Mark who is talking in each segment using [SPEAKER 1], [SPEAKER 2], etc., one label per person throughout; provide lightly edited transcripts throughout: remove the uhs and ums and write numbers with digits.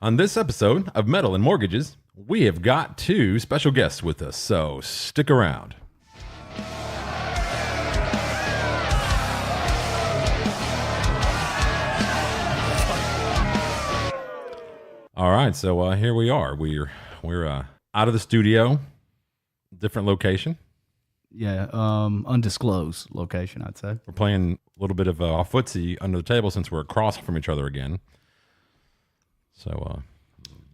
[SPEAKER 1] On this episode of Metal and Mortgages, we have got two special guests with us, so stick around. All right, so here we are. We're out of the studio, different location.
[SPEAKER 2] Yeah, undisclosed location, I'd say.
[SPEAKER 1] We're playing a little bit of footsie under the table since we're across from each other again. So,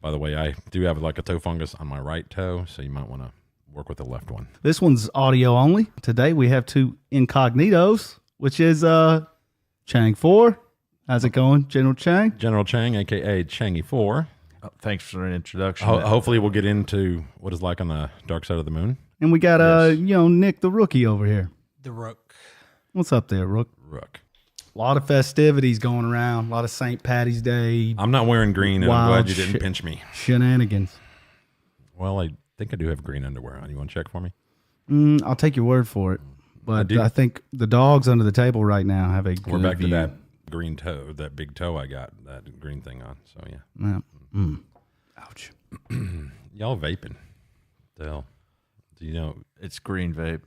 [SPEAKER 1] by the way, I do have like a toe fungus on my right toe, so you might want to work with the left one.
[SPEAKER 2] This one's audio only. Today we have two incognitos, which is Chang 4. How's it going, General Chang?
[SPEAKER 1] General Chang, a.k.a. Changy 4.
[SPEAKER 3] Oh, thanks for the introduction.
[SPEAKER 1] Hopefully we'll get into what it's like on the dark side of the moon.
[SPEAKER 2] And we got, Nick the Rookie over here.
[SPEAKER 4] The Rook.
[SPEAKER 2] What's up there, Rook? A lot of festivities going around. A lot of St. Patty's Day.
[SPEAKER 1] I'm not wearing green, and I'm glad you didn't pinch me.
[SPEAKER 2] Shenanigans.
[SPEAKER 1] Well, I think I do have green underwear on. You want to check for me?
[SPEAKER 2] I'll take your word for it. But I think the dogs under the table right now have a good
[SPEAKER 1] We're back
[SPEAKER 2] view.
[SPEAKER 1] to that green toe, that big toe I got, that green thing on. So, yeah.
[SPEAKER 2] Ouch.
[SPEAKER 1] Y'all vaping. The hell? Do you know?
[SPEAKER 3] It's green vape.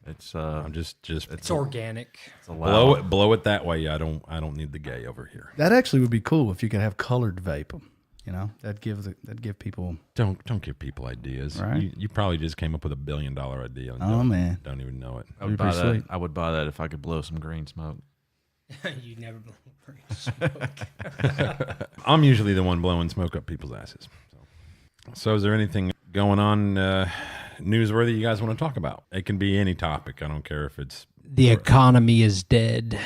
[SPEAKER 3] It's
[SPEAKER 1] I'm just
[SPEAKER 4] It's organic.
[SPEAKER 3] it's allowed.
[SPEAKER 1] blow it that way. I don't need the gay over here.
[SPEAKER 2] That actually would be cool if you could have colored vape. You know, that'd give people.
[SPEAKER 1] Don't give people ideas.
[SPEAKER 2] Right.
[SPEAKER 1] You probably just came up with $1 billion idea. And
[SPEAKER 2] Man,
[SPEAKER 1] don't even know it.
[SPEAKER 3] I would
[SPEAKER 2] That'd be
[SPEAKER 3] buy
[SPEAKER 2] pretty
[SPEAKER 3] that.
[SPEAKER 2] sweet.
[SPEAKER 3] I would buy that if I could blow some green smoke.
[SPEAKER 4] You never smoke.
[SPEAKER 1] I'm usually the one blowing smoke up people's asses. So is there anything going on newsworthy you guys want to talk about? It can be any topic. I don't care if it's...
[SPEAKER 4] The economy is dead.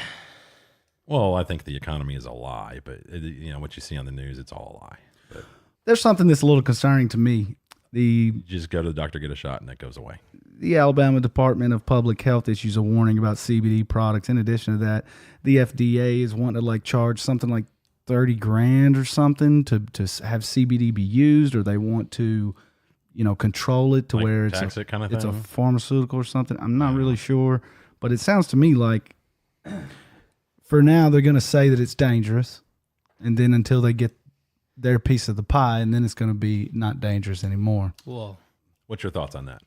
[SPEAKER 1] Well, I think the economy is a lie, but what you see on the news, it's all a lie. But
[SPEAKER 2] there's something that's a little concerning to me.
[SPEAKER 1] you just go to the doctor, get a shot, and that goes away.
[SPEAKER 2] The Alabama Department of Public Health issues a warning about CBD products. In addition to that, the FDA is wanting to charge something like $30,000 or something to have CBD be used, or they want to, control it to where it's
[SPEAKER 1] tax it kind of
[SPEAKER 2] it's a
[SPEAKER 1] thing?
[SPEAKER 2] pharmaceutical or something. I'm not really sure, but it sounds to me like for now they're going to say that it's dangerous, and then until they get their piece of the pie, and then it's going to be not dangerous anymore.
[SPEAKER 4] Well,
[SPEAKER 1] What's your thoughts on that?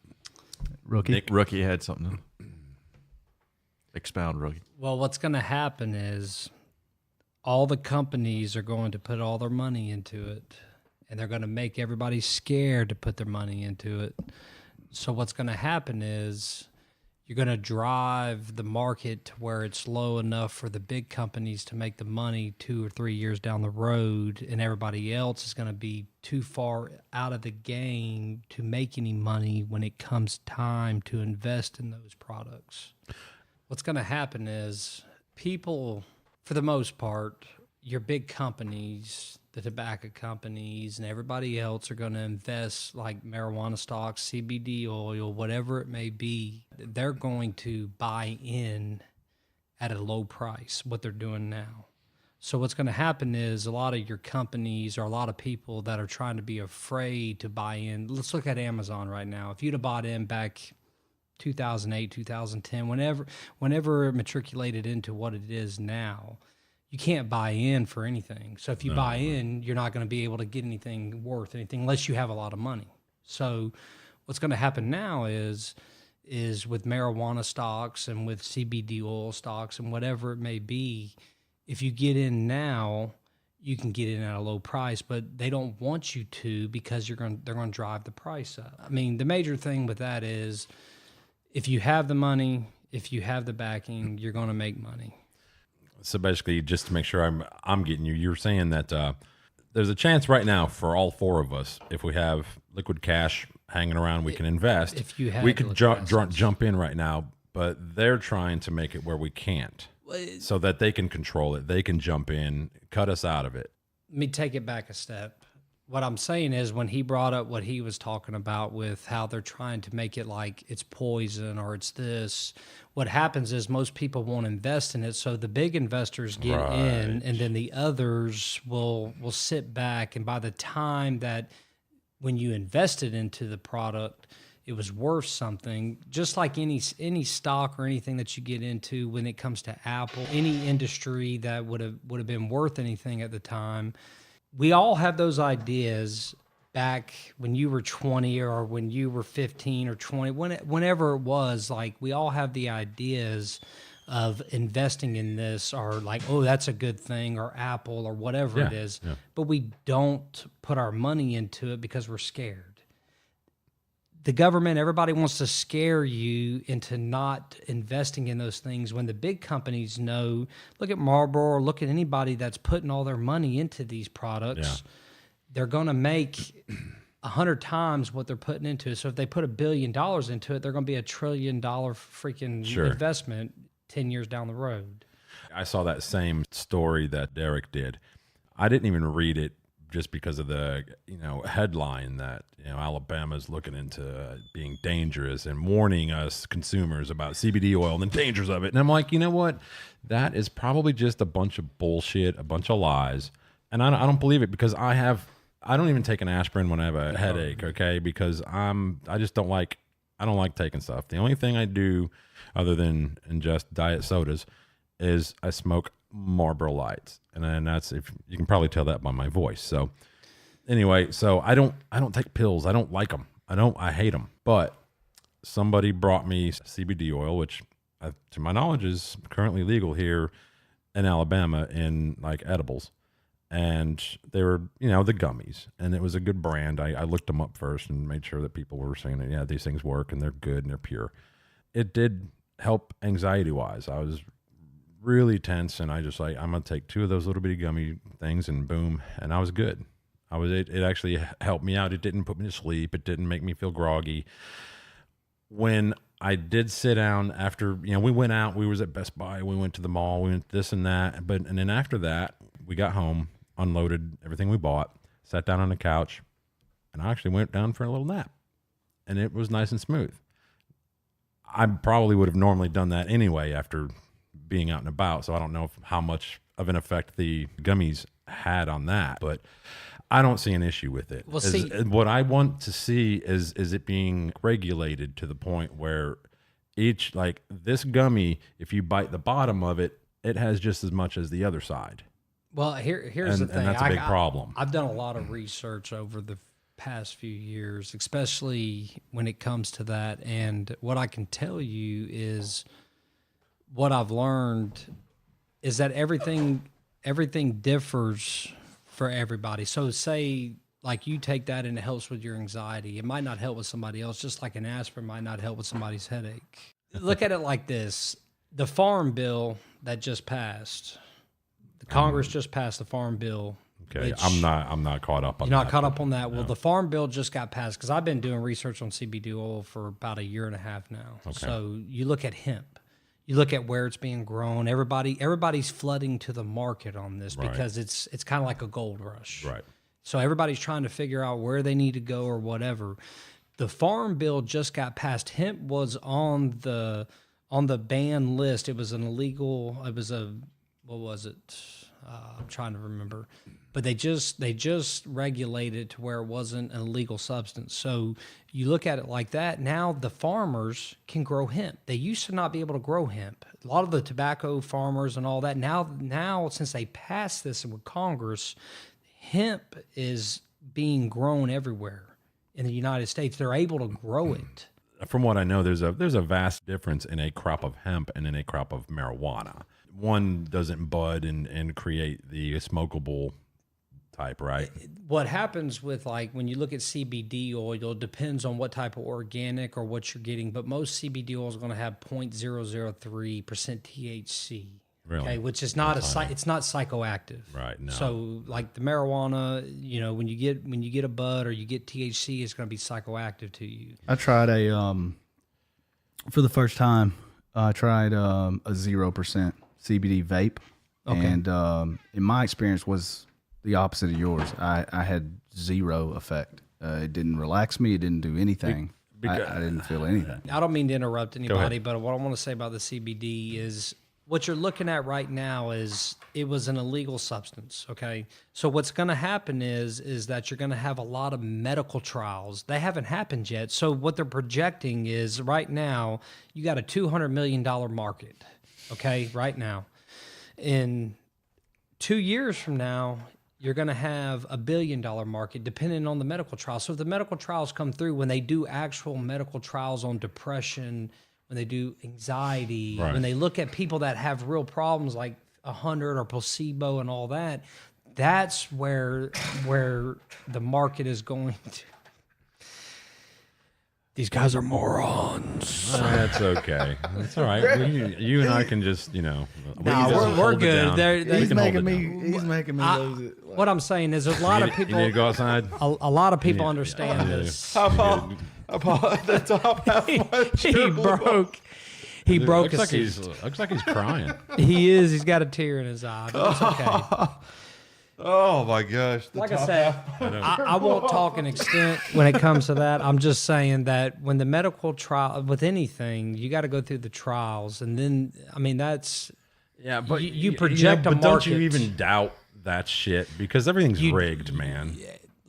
[SPEAKER 2] Rookie.
[SPEAKER 1] Nick?
[SPEAKER 3] Rookie had something to expound. Rookie.
[SPEAKER 4] what's going to happen is all the companies are going to put all their money into it, and they're going to make everybody scared to put their money into it. So what's going to happen is you're going to drive the market to where it's low enough for the big companies to make the money 2 or 3 years down the road, and everybody else is going to be too far out of the game to make any money when it comes time to invest in those products. What's going to happen is people, for the most part, your big companies, the tobacco companies, and everybody else are going to invest like marijuana stocks, CBD oil, whatever it may be. They're going to buy in at a low price, what they're doing now. So what's going to happen is a lot of your companies or a lot of people that are trying to be afraid to buy in. Let's look at Amazon right now. If you'd have bought in back 2008, 2010, whenever it matriculated into what it is now, you can't buy in for anything. So if you buy in, you're not going to be able to get anything worth anything unless you have a lot of money. So what's going to happen now is with marijuana stocks and with CBD oil stocks and whatever it may be, if you get in now, you can get in at a low price, but they don't want you to because they're going to drive the price up. I mean, the major thing with that is if you have the money, if you have the backing, you're going to make money.
[SPEAKER 1] So basically, just to make sure I'm getting you, you're saying that there's a chance right now for all four of us, if we have liquid cash hanging around, we can invest.
[SPEAKER 4] If you have
[SPEAKER 1] we could
[SPEAKER 4] liquid assets.
[SPEAKER 1] jump in right now, but they're trying to make it where we can't, so that they can control it. They can jump in, cut us out of it.
[SPEAKER 4] Let me take it back a step. What I'm saying is when he brought up what he was talking about with how they're trying to make it like it's poison or it's this, what happens is most people won't invest in it. So the big investors get in, and then the others will sit back. And by the time that when you invested into the product, it was worth something, just like any stock or anything that you get into when it comes to Apple, any industry that would have been worth anything at the time, we all have those ideas back when you were 20 or when you were 15 or 20, whenever it was. Like, we all have the ideas of investing in this, or like, oh, that's a good thing, or Apple, or whatever it is.
[SPEAKER 1] Yeah.
[SPEAKER 4] But we don't put our money into it because we're scared. The government, everybody wants to scare you into not investing in those things, when the big companies know. Look at Marlboro, or look at anybody that's putting all their money into these products.
[SPEAKER 1] Yeah.
[SPEAKER 4] They're going to make 100 times what they're putting into it. So if they put $1 billion into it, they're going to be $1 trillion freaking
[SPEAKER 1] Sure.
[SPEAKER 4] investment 10 years down the road.
[SPEAKER 1] I saw that same story that Derek did. I didn't even read it just because of the headline that Alabama's looking into being dangerous and warning us consumers about CBD oil and the dangers of it. And I'm like, you know what? That is probably just a bunch of bullshit, a bunch of lies. And I don't believe it, because I don't even take an aspirin when I have a headache, okay? Because I don't like taking stuff. The only thing I do other than ingest diet sodas is I smoke Marlboro Lights. And then that's, if you can probably tell that by my voice. So anyway, so I don't take pills. I don't like them. I hate them. But somebody brought me CBD oil, which to my knowledge is currently legal here in Alabama in like edibles. And they were, the gummies, and it was a good brand. I looked them up first and made sure that people were saying that, yeah, these things work and they're good and they're pure. It did help anxiety wise. I was really tense, and I just I'm going to take 2 of those little bitty gummy things, and boom. And I was good. It actually helped me out. It didn't put me to sleep. It didn't make me feel groggy. When I did sit down after, we went out, we was at Best Buy, we went to the mall, we went this and that. And then after that, we got home, unloaded everything we bought, sat down on the couch, and I actually went down for a little nap. And it was nice and smooth. I probably would have normally done that anyway after being out and about, so I don't know how much of an effect the gummies had on that, but I don't see an issue with it.
[SPEAKER 4] Well,
[SPEAKER 1] What I want to see is it being regulated to the point where each, like this gummy, if you bite the bottom of it, it has just as much as the other side.
[SPEAKER 4] Well, here's the thing.
[SPEAKER 1] And that's a big problem.
[SPEAKER 4] I've done a lot of research over the past few years, especially when it comes to that. And what I can tell you is, what I've learned is that everything differs for everybody. So say, like, you take that and it helps with your anxiety. It might not help with somebody else, just like an aspirin might not help with somebody's headache. Look at it like this. The Farm Bill that just passed, the Congress just passed the Farm Bill.
[SPEAKER 1] Okay, I'm not caught up on that.
[SPEAKER 4] You're not caught up on that. Well, the Farm Bill just got passed, because I've been doing research on CBD oil for about 1.5 years now.
[SPEAKER 1] Okay.
[SPEAKER 4] So you look at hemp, you look at where it's being grown. Everybody's flooding to the market on this,
[SPEAKER 1] Right.
[SPEAKER 4] because it's kind of like a gold rush.
[SPEAKER 1] Right.
[SPEAKER 4] So everybody's trying to figure out where they need to go or whatever. The Farm Bill just got passed. Hemp was on the ban list. It was an illegal. It was what was it? I'm trying to remember. But they just regulated to where it wasn't an illegal substance. So you look at it like that. Now the farmers can grow hemp. They used to not be able to grow hemp. A lot of the tobacco farmers and all that. Now since they passed this with Congress, hemp is being grown everywhere in the United States. They're able to grow it.
[SPEAKER 1] From what I know, there's a vast difference in a crop of hemp and in a crop of marijuana. One doesn't bud and create the smokable type, right?
[SPEAKER 4] What happens with, like, when you look at CBD oil, it depends on what type of organic or what you're getting, but most CBD oil is going to have 0.003% THC.
[SPEAKER 1] Really?
[SPEAKER 4] Okay, which is not it's not psychoactive.
[SPEAKER 1] Right. No.
[SPEAKER 4] So, like the marijuana, when you get a bud or you get THC, it's going to be psychoactive to you.
[SPEAKER 2] I tried for the first time, I tried a 0% CBD vape.
[SPEAKER 4] Okay.
[SPEAKER 2] And in my experience was the opposite of yours. I had zero effect. It didn't relax me. It didn't do anything. I didn't feel anything.
[SPEAKER 4] I don't mean to interrupt anybody, but what I want to say about the CBD is, what you're looking at right now is, it was an illegal substance, okay? So what's going to happen is that you're going to have a lot of medical trials. They haven't happened yet. So what they're projecting is, right now, you got a $200 million market, okay, right now. In 2 years from now, you're going to have $1 billion market depending on the medical trials. So if the medical trials come through, when they do actual medical trials on depression, when they do anxiety,
[SPEAKER 1] Right.
[SPEAKER 4] when they look at people that have real problems like 100 or placebo and all that, that's where the market is going to. These guys are morons.
[SPEAKER 1] That's okay. That's all right. You and I can just, we
[SPEAKER 4] Nah,
[SPEAKER 1] can just
[SPEAKER 4] we're
[SPEAKER 1] hold it
[SPEAKER 4] good.
[SPEAKER 1] down.
[SPEAKER 4] They're-
[SPEAKER 1] We
[SPEAKER 2] He's
[SPEAKER 1] can hold
[SPEAKER 2] making
[SPEAKER 1] it
[SPEAKER 2] me.
[SPEAKER 1] down.
[SPEAKER 2] He's making me lose it.
[SPEAKER 4] What I'm saying is, there's a lot of
[SPEAKER 1] You
[SPEAKER 4] people.
[SPEAKER 1] need to go outside.
[SPEAKER 4] A lot of people
[SPEAKER 1] Yeah,
[SPEAKER 4] understand
[SPEAKER 1] yeah, yeah.
[SPEAKER 4] this.
[SPEAKER 3] How about the top half?
[SPEAKER 4] He broke
[SPEAKER 1] looks
[SPEAKER 4] a
[SPEAKER 1] like
[SPEAKER 4] suit.
[SPEAKER 1] looks like he's crying.
[SPEAKER 4] He is. He's got a tear in his eye, but it's okay.
[SPEAKER 3] Oh my gosh!
[SPEAKER 4] Like I said, I won't talk in extent when it comes to that. I'm just saying that when the medical trial, with anything, you got to go through the trials. And then, I mean, that's,
[SPEAKER 1] Yeah, but
[SPEAKER 4] you project a
[SPEAKER 1] but don't you
[SPEAKER 4] market.
[SPEAKER 1] even doubt that shit? Because everything's rigged, man.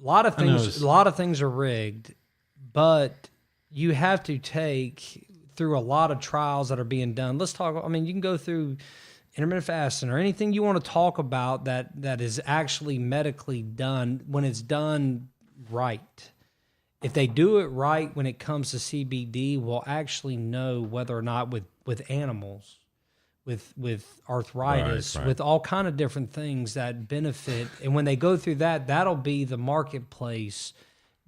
[SPEAKER 4] a lot of
[SPEAKER 1] know
[SPEAKER 4] things. A lot of things are rigged, but you have to take through a lot of trials that are being done. Let's talk. I mean, you can go through intermittent fasting or anything you want to talk about that is actually medically done when it's done right. If they do it right when it comes to CBD, we'll actually know whether or not with animals, with arthritis,
[SPEAKER 1] Right.
[SPEAKER 4] with all kind of different things that benefit. And when they go through that, that'll be the marketplace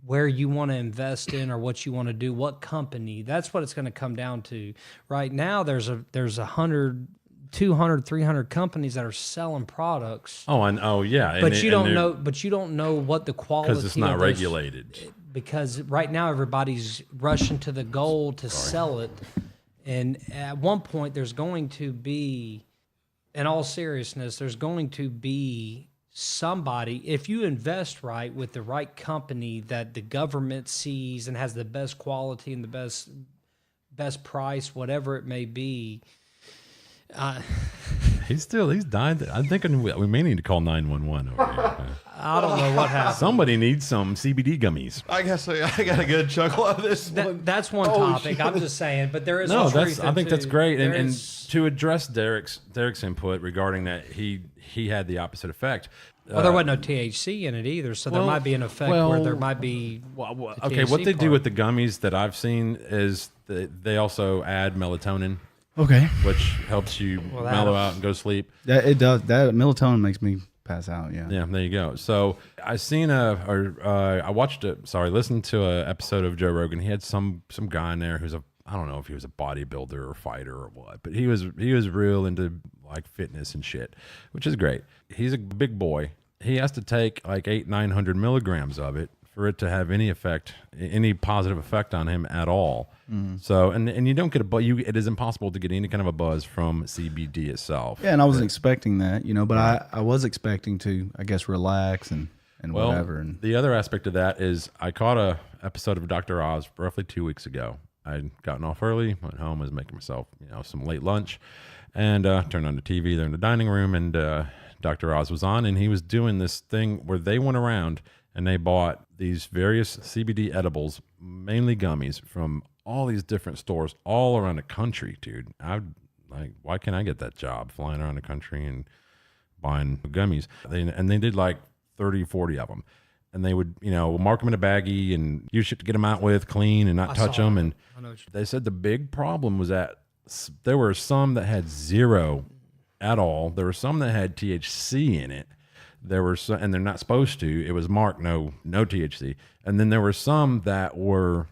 [SPEAKER 4] where you want to invest in or what you want to do, what company. That's what it's going to come down to. Right now, there's 100, 200, 300 companies that are selling products.
[SPEAKER 1] Yeah.
[SPEAKER 4] But you don't know. But you don't know what the quality
[SPEAKER 1] because it's not
[SPEAKER 4] of those-
[SPEAKER 1] regulated.
[SPEAKER 4] Because right now everybody's rushing to the gold to sell it, and at one point there's going to be, in all seriousness, there's going to be somebody, if you invest right with the right company that the government sees and has the best quality and the best price, whatever it may be.
[SPEAKER 1] He's dying. I'm thinking we may need to call 911 over here.
[SPEAKER 4] I don't know what happened.
[SPEAKER 1] Somebody needs some CBD gummies.
[SPEAKER 3] I guess I got a good chuckle out of this one.
[SPEAKER 4] That's one topic. I'm just saying, but there is
[SPEAKER 1] No,
[SPEAKER 4] some
[SPEAKER 1] that's.
[SPEAKER 4] truth
[SPEAKER 1] I think that's
[SPEAKER 4] into-
[SPEAKER 1] great.
[SPEAKER 4] there
[SPEAKER 1] And
[SPEAKER 4] is-
[SPEAKER 1] to address Derek's input regarding that, he had the opposite effect.
[SPEAKER 4] Well, there wasn't no THC in it either, so there
[SPEAKER 1] well,
[SPEAKER 4] might be an effect
[SPEAKER 1] well,
[SPEAKER 4] where there might be.
[SPEAKER 1] Okay, what
[SPEAKER 4] THC
[SPEAKER 1] they do
[SPEAKER 4] part.
[SPEAKER 1] with the gummies that I've seen is they also add melatonin,
[SPEAKER 2] Okay.
[SPEAKER 1] which helps you
[SPEAKER 4] Well, that-
[SPEAKER 1] mellow out and go to sleep.
[SPEAKER 2] That it does. That melatonin makes me pass out. Yeah.
[SPEAKER 1] Yeah, there you go. So I seen listened to a episode of Joe Rogan. He had some guy in there who's I don't know if he was a bodybuilder or fighter or what, but he was real into like fitness and shit, which is great. He's a big boy. He has to take like 800-900 milligrams of it for it to have any positive effect on him at all. So, and you don't get it is impossible to get any kind of a buzz from CBD itself.
[SPEAKER 2] Yeah, and I wasn't expecting that, but I was expecting to, I guess, relax and whatever. And
[SPEAKER 1] the other aspect of that is I caught a episode of Dr. Oz roughly 2 weeks ago. I'd gotten off early, went home, was making myself, some late lunch, and turned on the TV there in the dining room, and Dr. Oz was on, and he was doing this thing where they went around and they bought these various CBD edibles, mainly gummies, from all these different stores all around the country, dude. Why can't I get that job flying around the country and buying gummies? They did like 30, 40 of them. And they would, mark them in a baggie and use shit to get them out with clean and not touch them. And they said the big problem was that there were some that had zero at all. There were some that had THC in it. There were some, and they're not supposed to. It was marked no THC. And then there were some that were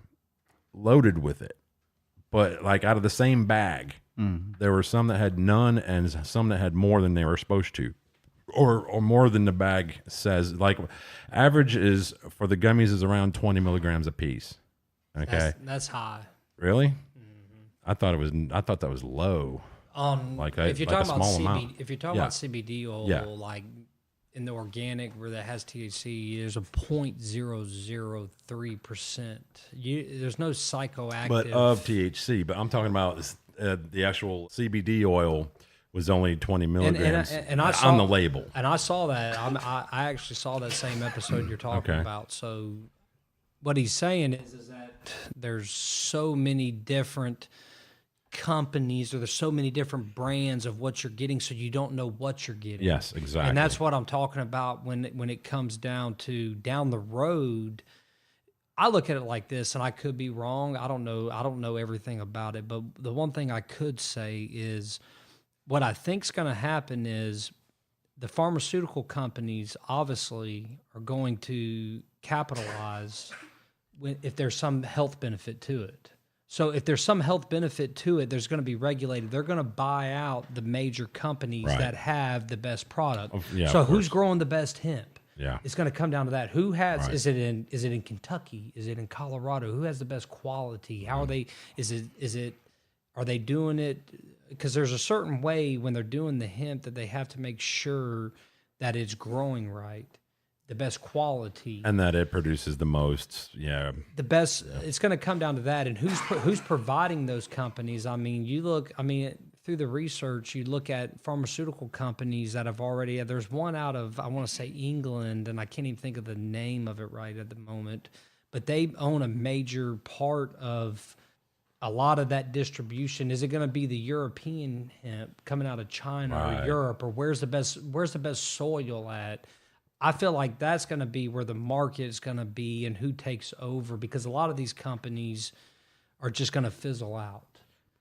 [SPEAKER 1] loaded with it, but like out of the same bag. There were some that had none and some that had more than they were supposed to. Or more than the bag says. Like average is for the gummies is around 20 milligrams a piece. Okay,
[SPEAKER 4] That's high.
[SPEAKER 1] really? I thought that was low. Like
[SPEAKER 4] If you're
[SPEAKER 1] like a
[SPEAKER 4] talking about
[SPEAKER 1] small
[SPEAKER 4] CBD,
[SPEAKER 1] amount.
[SPEAKER 4] if you're talking
[SPEAKER 1] Yeah.
[SPEAKER 4] about CBD oil,
[SPEAKER 1] Yeah.
[SPEAKER 4] like in the organic where that has THC, there's a 0.003%. There's no psychoactive.
[SPEAKER 1] But of THC. But I'm talking about the actual CBD oil was only 20 milligrams
[SPEAKER 4] and I
[SPEAKER 1] on
[SPEAKER 4] saw,
[SPEAKER 1] the label.
[SPEAKER 4] And I saw that. I actually saw that same episode you're talking
[SPEAKER 1] Okay.
[SPEAKER 4] about. So what he's saying is that there's so many different companies, or there's so many different brands of what you're getting, so you don't know what you're getting.
[SPEAKER 1] Yes, exactly.
[SPEAKER 4] And that's what I'm talking about when it comes down to down the road. I look at it like this, and I could be wrong. I don't know everything about it, but the one thing I could say is what I think's going to happen is the pharmaceutical companies obviously are going to capitalize if there's some health benefit to it. So if there's some health benefit to it, there's going to be regulated. They're going to buy out the major companies that have the best product. So who's growing the best hemp?
[SPEAKER 1] Yeah,
[SPEAKER 4] it's going to come down to that. Who has? Is it in Kentucky? Is it in Colorado? Who has the best quality? How are they? Are they doing it? Because there's a certain way when they're doing the hemp that they have to make sure that it's growing right, the best quality,
[SPEAKER 1] and that it produces the most. Yeah,
[SPEAKER 4] the best. Yeah. It's going to come down to that, and who's providing those companies. I mean, through the research, you look at pharmaceutical companies that have already. There's one out of, I want to say, England, and I can't even think of the name of it right at the moment, but they own a major part of a lot of that distribution. Is it going to be the European hemp coming out of China or Europe, or where's the best soil at? I feel like that's going to be where the market is going to be and who takes over, because a lot of these companies are just going to fizzle out.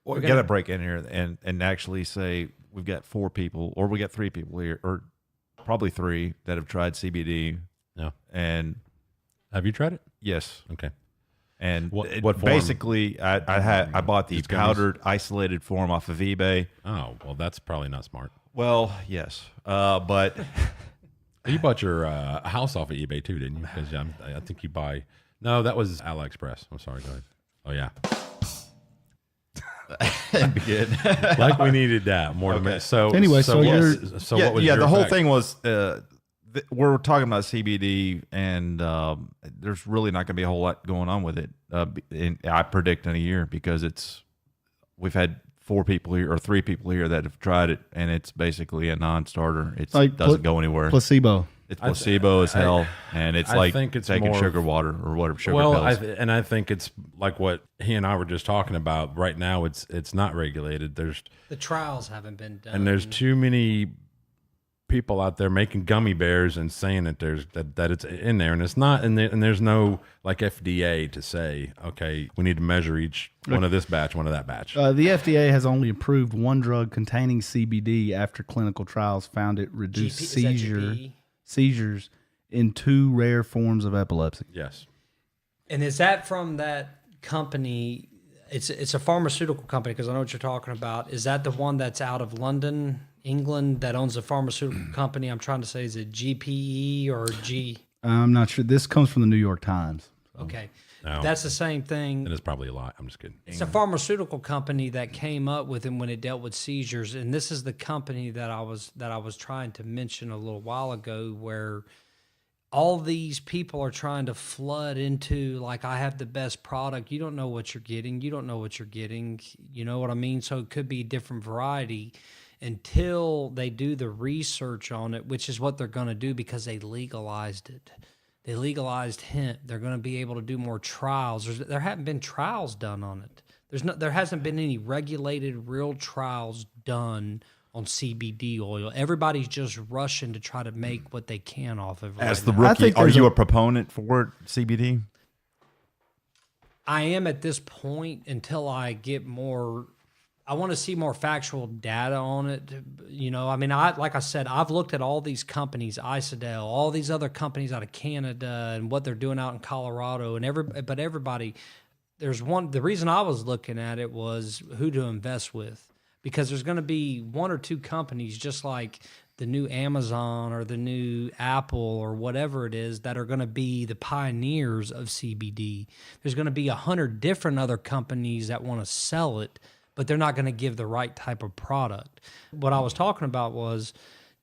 [SPEAKER 3] Well, we got to break in here and actually say we've got 4 people, or we got 3 people here, or probably 3 that have tried CBD.
[SPEAKER 1] Yeah.
[SPEAKER 3] And
[SPEAKER 1] have you tried it?
[SPEAKER 3] Yes.
[SPEAKER 1] Okay.
[SPEAKER 3] And
[SPEAKER 1] what form?
[SPEAKER 3] Basically, I bought the powdered isolated form off of eBay.
[SPEAKER 1] Oh, well, that's probably not smart.
[SPEAKER 3] Well, yes, but
[SPEAKER 1] you bought your house off of eBay too, didn't you? Because I think you buy. No, that was AliExpress. I'm sorry. Go ahead. Oh yeah. Like we needed that more than so.
[SPEAKER 2] Anyway,
[SPEAKER 1] what was your
[SPEAKER 3] the whole
[SPEAKER 1] effect?
[SPEAKER 3] thing was we're talking about CBD, and there's really not going to be a whole lot going on with it. I predict in a year, because we've had 4 people here or 3 people here that have tried it, and it's basically a non-starter. It doesn't go anywhere.
[SPEAKER 2] Placebo.
[SPEAKER 3] It's placebo as hell, and it's like taking sugar water or whatever sugar pills.
[SPEAKER 1] I think it's like what he and I were just talking about. Right now, it's not regulated.
[SPEAKER 4] The trials haven't been done,
[SPEAKER 1] and there's too many people out there making gummy bears and saying that that it's in there, and it's not. And there's no like FDA to say, okay, we need to measure each one of this batch, one of that batch.
[SPEAKER 2] The FDA has only approved one drug containing CBD after clinical trials found it reduced seizures in 2 rare forms of epilepsy.
[SPEAKER 1] Yes.
[SPEAKER 4] And is that from that company? It's a pharmaceutical company, because I know what you're talking about. Is that the one that's out of London, England, that owns a pharmaceutical company? I'm trying to say, is it GPE or G?
[SPEAKER 2] I'm not sure. This comes from the New York Times.
[SPEAKER 4] Okay.
[SPEAKER 1] No.
[SPEAKER 4] That's the same thing.
[SPEAKER 1] And it's probably a lot. I'm just kidding.
[SPEAKER 4] It's a pharmaceutical company that came up with him when it dealt with seizures, and this is the company that I was trying to mention a little while ago, where all these people are trying to flood into, like, I have the best product. You don't know what you're getting. You don't know what you're getting. You know what I mean? So it could be a different variety until they do the research on it, which is what they're going to do, because they legalized it. They legalized hemp. They're going to be able to do more trials. There haven't been trials done on it. There hasn't been any regulated real trials done on CBD oil. Everybody's just rushing to try to make what they can off of it.
[SPEAKER 3] As the rookie, are you a proponent for CBD?
[SPEAKER 4] I am at this point, until I get more. I want to see more factual data on it. You know, I mean, like I said, I've looked at all these companies, Isodel, all these other companies out of Canada, and what they're doing out in Colorado, but everybody. There's one. The reason I was looking at it was who to invest with, because there's going to be 1 or 2 companies, just like the new Amazon or the new Apple or whatever it is, that are going to be the pioneers of CBD. There's going to be 100 different other companies that want to sell it, but they're not going to give the right type of product. What I was talking about was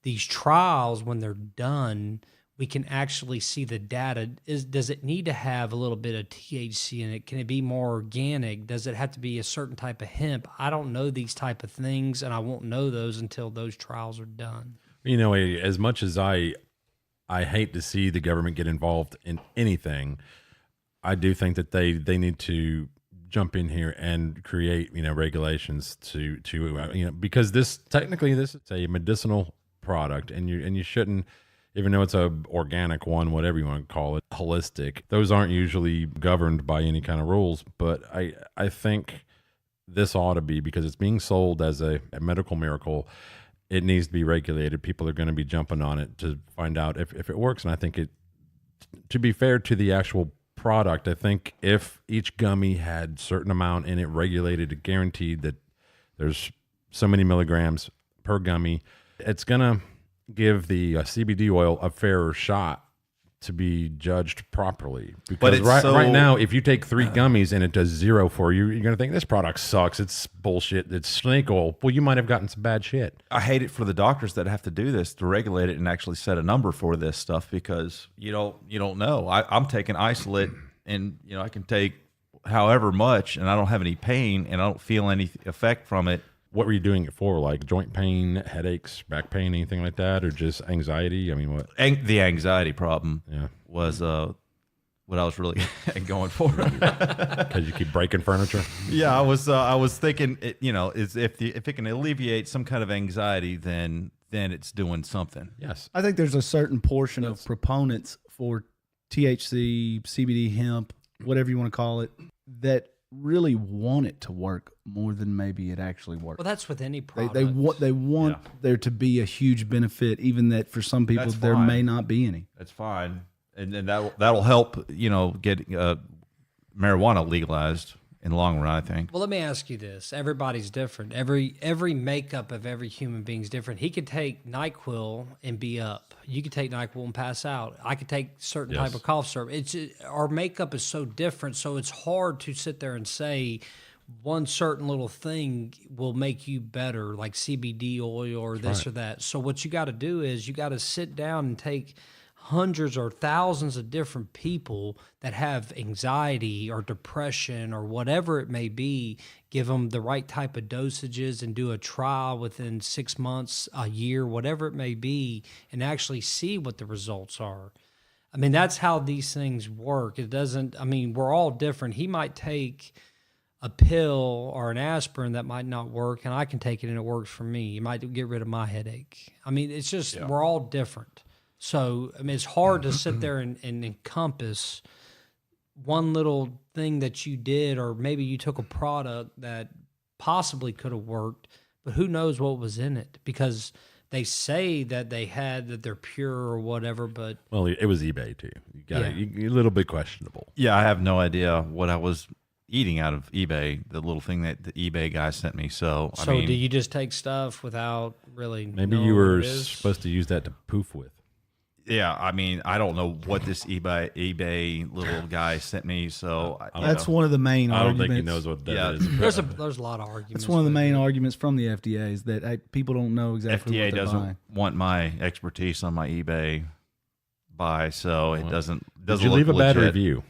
[SPEAKER 4] these trials, when they're done, we can actually see the data. Does it need to have a little bit of THC in it? Can it be more organic? Does it have to be a certain type of hemp? I don't know these type of things, and I won't know those until those trials are done.
[SPEAKER 1] You know, as much as I hate to see the government get involved in anything, I do think that they need to jump in here and create, regulations to because this is a medicinal product, and you shouldn't, even though it's a organic one, whatever you want to call it, holistic, those aren't usually governed by any kind of rules. But I think this ought to be, because it's being sold as a medical miracle. It needs to be regulated. People are going to be jumping on it to find out if it works. And I think to be fair to the actual product, I think if each gummy had certain amount in it regulated, guaranteed that there's so many milligrams per gummy, it's going to give the CBD oil a fairer shot to be judged properly. Because right now, if you take 3 gummies and it does 0 for you, you're going to think this product sucks. It's bullshit. It's snake oil. Well, you might have gotten some bad shit.
[SPEAKER 3] I hate it for the doctors that have to do this, to regulate it and actually set a number for this stuff, because you don't know. I'm taking isolate, and I can take however much, and I don't have any pain, and I don't feel any effect from it.
[SPEAKER 1] What were you doing it for? Like joint pain, headaches, back pain, anything like that, or just anxiety? I mean, what?
[SPEAKER 3] The anxiety problem
[SPEAKER 1] Yeah.
[SPEAKER 3] was what I was really going for.
[SPEAKER 1] Because you keep breaking furniture.
[SPEAKER 3] Yeah, I was thinking, is if it can alleviate some kind of anxiety, then it's doing something.
[SPEAKER 1] Yes.
[SPEAKER 2] I think there's a certain portion of proponents for THC, CBD, hemp, whatever you want to call it, that really want it to work more than maybe it actually works.
[SPEAKER 4] Well, that's with any product.
[SPEAKER 2] They want there to be a huge benefit, even that for some people there may not be any.
[SPEAKER 3] That's fine, and that'll help. Get marijuana legalized in the long run, I think.
[SPEAKER 4] Well, let me ask you this: everybody's different. Every makeup of every human being is different. He could take NyQuil and be up. You could take NyQuil and pass out. I could take certain type of cough syrup. Our makeup is so different, so it's hard to sit there and say one certain little thing will make you better, like CBD oil or this or that. So what you got to do is you got to sit down and take hundreds or thousands of different people that have anxiety or depression or whatever it may be, give them the right type of dosages and do a trial within 6 months, a year, whatever it may be, and actually see what the results are. I mean, that's how these things work. It doesn't, I mean, we're all different. He might take a pill or an aspirin that might not work, and I can take it and it works for me. It might get rid of my headache. I mean, it's just, we're all different. So, I mean, it's hard to sit there and encompass one little thing that you did, or maybe you took a product that possibly could have worked, but who knows what was in it, because they say that they're pure or whatever, but...
[SPEAKER 1] Well, it was eBay too. You got a little bit questionable.
[SPEAKER 3] Yeah, I have no idea what I was eating out of eBay, the little thing that the eBay guy sent me. So I mean,
[SPEAKER 4] do you just take stuff without really
[SPEAKER 1] maybe you were supposed to use that to poof with?
[SPEAKER 3] Yeah, I mean, I don't know what this eBay little guy sent me. So
[SPEAKER 2] that's one of the main
[SPEAKER 1] I don't
[SPEAKER 2] arguments.
[SPEAKER 1] think he knows what that is.
[SPEAKER 4] There's a lot of arguments.
[SPEAKER 2] That's one of the main arguments from the FDA, is that people don't know exactly
[SPEAKER 3] FDA
[SPEAKER 2] what they're
[SPEAKER 3] doesn't
[SPEAKER 2] buying.
[SPEAKER 3] want my expertise on my eBay buy, so it doesn't
[SPEAKER 1] Did you
[SPEAKER 3] look
[SPEAKER 1] leave a bad
[SPEAKER 3] legit.
[SPEAKER 1] review?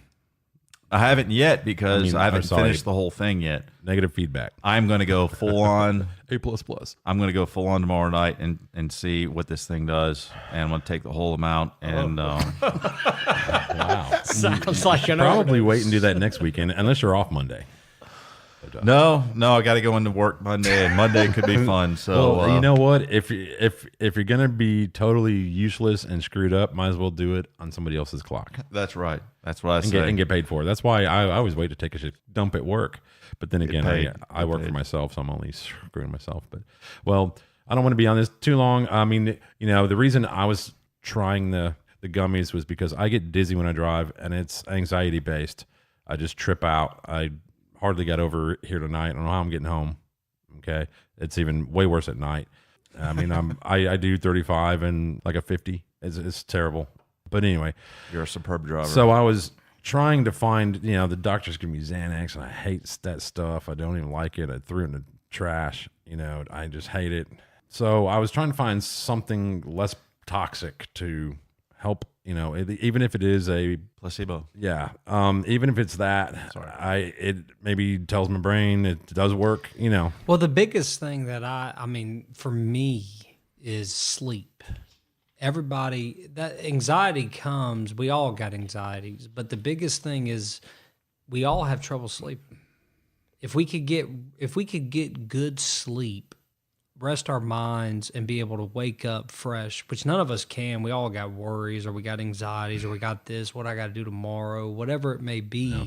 [SPEAKER 3] I haven't yet, because I haven't finished the whole thing yet.
[SPEAKER 1] Negative feedback.
[SPEAKER 3] I'm going to go full on.
[SPEAKER 1] A++.
[SPEAKER 3] I'm going to go full on tomorrow night and see what this thing does, and I'm going to take the whole amount. And
[SPEAKER 1] Wow.
[SPEAKER 4] Sounds like an
[SPEAKER 1] Probably wait and do that next weekend, unless you're off Monday.
[SPEAKER 3] no, I got to go into work Monday, and Monday could be fun. So
[SPEAKER 1] Well, you know what? If you're gonna be totally useless and screwed up, might as well do it on somebody else's clock
[SPEAKER 3] that's right. That's what I
[SPEAKER 1] and
[SPEAKER 3] say.
[SPEAKER 1] get paid for it. That's why I always wait to take a shit dump at work. But then again,
[SPEAKER 3] paid.
[SPEAKER 1] I work for myself, so I'm only screwing myself. But well, I don't want to be on this too long. I mean, the reason I was trying the gummies was because I get dizzy when I drive, and it's anxiety based. I just trip out. I hardly got over here tonight. I don't know how I'm getting home. Okay, it's even way worse at night. I mean, I do 35 and like a 50. It's terrible. But anyway,
[SPEAKER 3] You're a superb driver.
[SPEAKER 1] so I was trying to find, the doctors give me Xanax, and I hate that stuff. I don't even like it. I threw it in the trash. I just hate it. So I was trying to find something less toxic to help, even if it is a
[SPEAKER 3] placebo.
[SPEAKER 1] yeah. Even if it's that, it maybe tells my brain it does work,
[SPEAKER 4] Well, the biggest thing that I mean, for me, is sleep. Everybody, that anxiety comes, we all got anxieties, but the biggest thing is we all have trouble sleeping. if we could get good sleep, rest our minds, and be able to wake up fresh, which none of us can. We all got worries, or we got anxieties, or we got this, what I got to do tomorrow, whatever it may be. Yeah.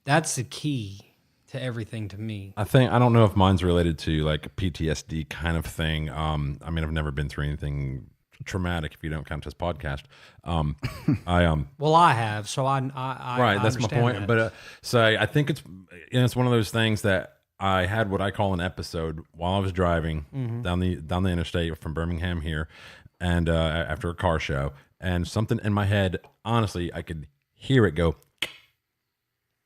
[SPEAKER 4] That's the key to everything to me.
[SPEAKER 1] I don't know if mine's related to like a PTSD kind of thing. I mean, I've never been through anything traumatic if you don't count this podcast.
[SPEAKER 4] Well, I have, so I
[SPEAKER 1] right. That's my point.
[SPEAKER 4] That.
[SPEAKER 1] But so I think it's one of those things that I had what I call an episode while I was driving down the interstate from Birmingham here, and after a car show, and something in my head, honestly, I could hear it go,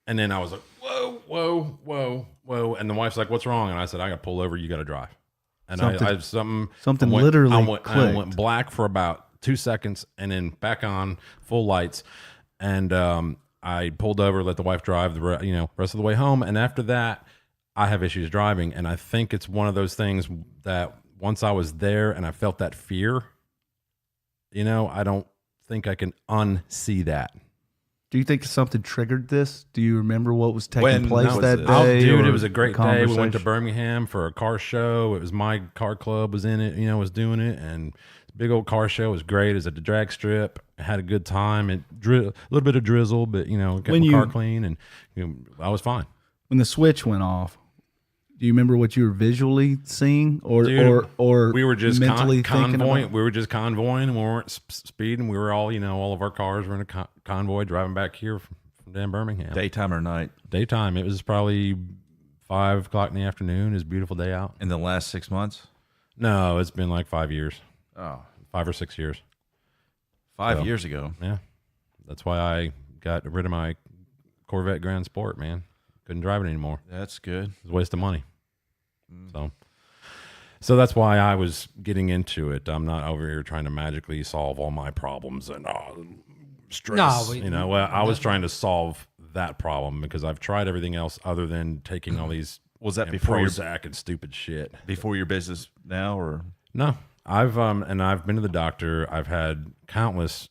[SPEAKER 1] and then I was like, whoa, whoa, whoa, whoa, and the wife's like, "What's wrong?" And I said, "I got to pull over. You got to drive." And
[SPEAKER 2] something literally
[SPEAKER 1] I went black for about 2 seconds, and then back on full lights, and I pulled over, let the wife drive the rest of the way home, and after that, I have issues driving, and I think it's one of those things that once I was there and I felt that fear, I don't think I can unsee that.
[SPEAKER 2] Do you think something triggered this? Do you remember what was taking place that day?
[SPEAKER 1] Oh, dude, it was a great day. We went to Birmingham for a car show. It was my car club was in it, was doing it, and big old car show. It was great. It was at the drag strip. I had a good time. A little bit of drizzle, but kept my car clean, and I was fine.
[SPEAKER 2] When the switch went off, do you remember what you were visually seeing, or
[SPEAKER 1] we were just
[SPEAKER 2] mentally
[SPEAKER 1] convoying? We were just convoying, and we weren't speeding. We were all, all of our cars were in a convoy driving back here from damn Birmingham.
[SPEAKER 3] Daytime or night?
[SPEAKER 1] Daytime. It was probably 5 o'clock in the afternoon. It was a beautiful day out.
[SPEAKER 3] In the last 6 months?
[SPEAKER 1] No, it's been like 5 years.
[SPEAKER 3] Oh,
[SPEAKER 1] 5 or 6 years.
[SPEAKER 3] 5 years ago.
[SPEAKER 1] Yeah, that's why I got rid of my Corvette Grand Sport. Man, couldn't drive it anymore.
[SPEAKER 3] That's good.
[SPEAKER 1] It was a waste of money. So that's why I was getting into it. I'm not over here trying to magically solve all my problems and stress.
[SPEAKER 4] No,
[SPEAKER 1] I was trying to solve that problem because I've tried everything else other than taking all these
[SPEAKER 3] was that before
[SPEAKER 1] Prozac and stupid shit.
[SPEAKER 3] Before your business now, or
[SPEAKER 1] no? I've been to the doctor. I've had countless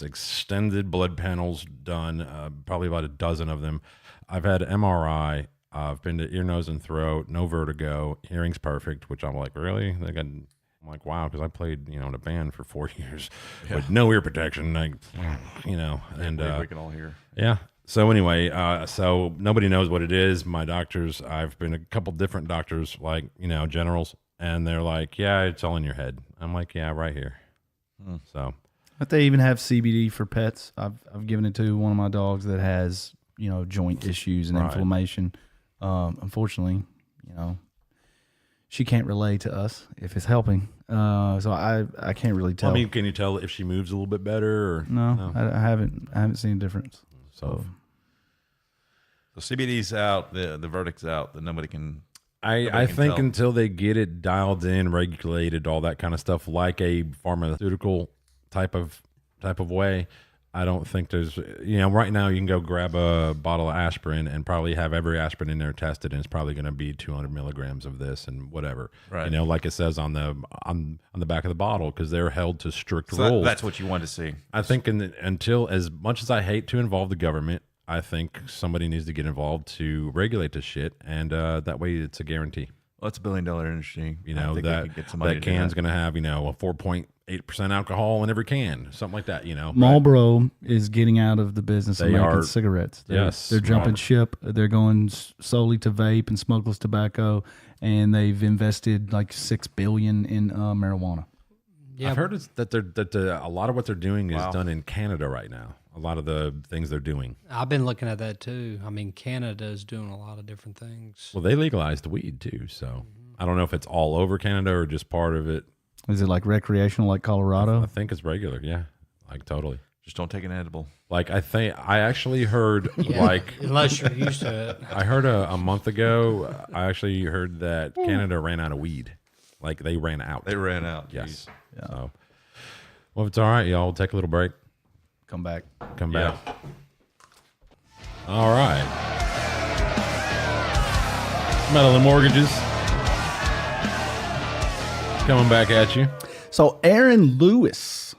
[SPEAKER 1] extended blood panels done, probably about a dozen of them. I've had MRI. I've been to ear, nose, and throat. No vertigo. Hearing's perfect, which I'm like, really? I'm like, wow, because I played, in a band for 4 years with no ear protection. And
[SPEAKER 3] we can all hear.
[SPEAKER 1] Yeah. So anyway, so nobody knows what it is. My doctors, I've been a couple different doctors, like generals, and they're like, yeah, it's all in your head. I'm like, yeah, right here. So,
[SPEAKER 2] but they even have CBD for pets. I've given it to one of my dogs that has joint issues and inflammation. Unfortunately, she can't relay to us if it's helping. So I can't really tell.
[SPEAKER 1] I mean, can you tell if she moves a little bit better? Or
[SPEAKER 2] no? I haven't seen a difference.
[SPEAKER 1] So
[SPEAKER 3] CBD's out. The verdict's out. That nobody can.
[SPEAKER 1] I think tell. Until they get it dialed in, regulated, all that kind of stuff, like a pharmaceutical type of way. I don't think there's, right now you can go grab a bottle of aspirin and probably have every aspirin in there tested, and it's probably going to be 200 milligrams of this and whatever.
[SPEAKER 3] Right.
[SPEAKER 1] Like it says on the back of the bottle, because they're held to strict rules.
[SPEAKER 3] That's what you want to see.
[SPEAKER 1] I think until, as much as I hate to involve the government, I think somebody needs to get involved to regulate this shit, and that way it's a guarantee.
[SPEAKER 3] Well, it's $1 billion industry.
[SPEAKER 1] That can's going to have, a 4.8% alcohol in every can, something like that,
[SPEAKER 2] Marlboro is getting out of the business of making cigarettes. They're jumping ship. They're going solely to vape and smokeless tobacco, and they've invested like $6 billion in marijuana.
[SPEAKER 1] Yeah, I've heard that a lot of what they're doing is done in Canada right now. A lot of the things they're doing.
[SPEAKER 4] I've been looking at that too. I mean, Canada is doing a lot of different things.
[SPEAKER 1] Well, they legalized weed too, so I don't know if it's all over Canada or just part of it.
[SPEAKER 2] Is it like recreational, like Colorado?
[SPEAKER 1] I think it's regular. Yeah, like totally.
[SPEAKER 3] Just don't take an edible.
[SPEAKER 1] Like I actually heard
[SPEAKER 4] unless you're used to it.
[SPEAKER 1] I heard a month ago. I actually heard that Canada ran out of weed. Like they ran out.
[SPEAKER 3] They ran out.
[SPEAKER 1] Yes. Yeah. So, well, if it's all right, y'all, we'll take a little break.
[SPEAKER 2] Come back.
[SPEAKER 1] Yeah. All right. Metal Mortgages coming back at you.
[SPEAKER 2] So Aaron Lewis,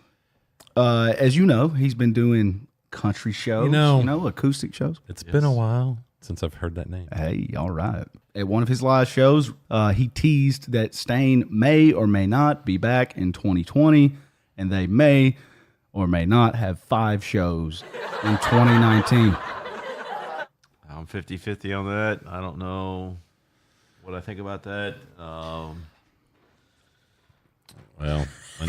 [SPEAKER 2] as you know, he's been doing country shows, acoustic shows.
[SPEAKER 1] It's been a while. since I've heard that name.
[SPEAKER 2] Hey, all right. At one of his live shows, he teased that Stain may or may not be back in 2020, and they may or may not have 5 shows in 2019.
[SPEAKER 3] I'm 50-50 on that. I don't know what I think about that.
[SPEAKER 1] Well, I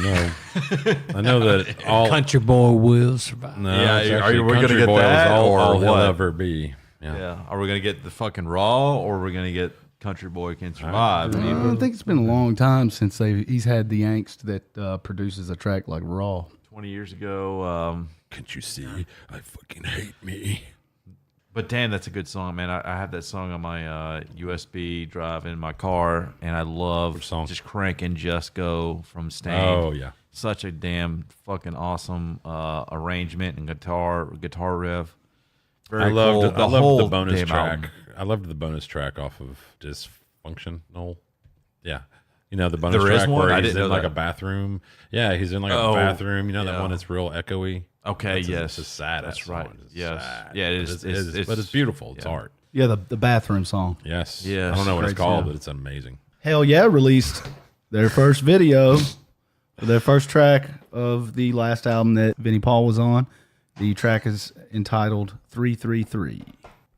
[SPEAKER 1] know that all
[SPEAKER 4] Country boy will survive.
[SPEAKER 1] No,
[SPEAKER 3] Yeah,
[SPEAKER 1] it's
[SPEAKER 3] are
[SPEAKER 1] actually
[SPEAKER 3] we gonna
[SPEAKER 1] Country
[SPEAKER 3] get
[SPEAKER 1] Boy is
[SPEAKER 3] that,
[SPEAKER 1] all,
[SPEAKER 3] or
[SPEAKER 1] all he'll
[SPEAKER 3] what?
[SPEAKER 1] ever be.
[SPEAKER 3] Yeah. Are we going to get the fucking Raw, or are we going to get Country Boy Can Survive?
[SPEAKER 2] I think it's been a long time since he's had the angst that produces a track like Raw.
[SPEAKER 3] 20 years ago.
[SPEAKER 1] Can't you see? I fucking hate me.
[SPEAKER 3] But damn, that's a good song, man. I have that song on my USB drive in my car, and I love
[SPEAKER 1] song?
[SPEAKER 3] just cranking Just Go from Stain.
[SPEAKER 1] Oh yeah.
[SPEAKER 3] Such a damn fucking awesome arrangement and guitar riff. Very
[SPEAKER 1] I loved
[SPEAKER 3] cool.
[SPEAKER 1] I loved the bonus
[SPEAKER 3] damn
[SPEAKER 1] track.
[SPEAKER 3] album.
[SPEAKER 1] I loved the bonus track off of Dysfunctional. Yeah. You know the bonus
[SPEAKER 3] There is
[SPEAKER 1] track
[SPEAKER 3] one?
[SPEAKER 1] where
[SPEAKER 3] I
[SPEAKER 1] he's
[SPEAKER 3] didn't
[SPEAKER 1] in
[SPEAKER 3] know
[SPEAKER 1] like
[SPEAKER 3] that.
[SPEAKER 1] a bathroom. Yeah, he's in like
[SPEAKER 3] Oh,
[SPEAKER 1] a bathroom. You know that
[SPEAKER 3] yeah.
[SPEAKER 1] one that's real echoey.
[SPEAKER 3] Okay,
[SPEAKER 1] It's
[SPEAKER 3] yes.
[SPEAKER 1] a sad.
[SPEAKER 3] That's
[SPEAKER 1] song.
[SPEAKER 3] right.
[SPEAKER 1] It's
[SPEAKER 3] Yes.
[SPEAKER 1] sad.
[SPEAKER 3] Yeah, it
[SPEAKER 1] But
[SPEAKER 3] is.
[SPEAKER 1] it's but it's beautiful. It's
[SPEAKER 3] yeah.
[SPEAKER 1] art.
[SPEAKER 2] Yeah, the bathroom song.
[SPEAKER 1] Yes.
[SPEAKER 3] Yes.
[SPEAKER 1] I don't know what it's
[SPEAKER 2] Great
[SPEAKER 1] called,
[SPEAKER 2] song.
[SPEAKER 1] but it's amazing.
[SPEAKER 2] Hellyeah released their first video, their first track of the last album that Vinnie Paul was on. The track is entitled 333.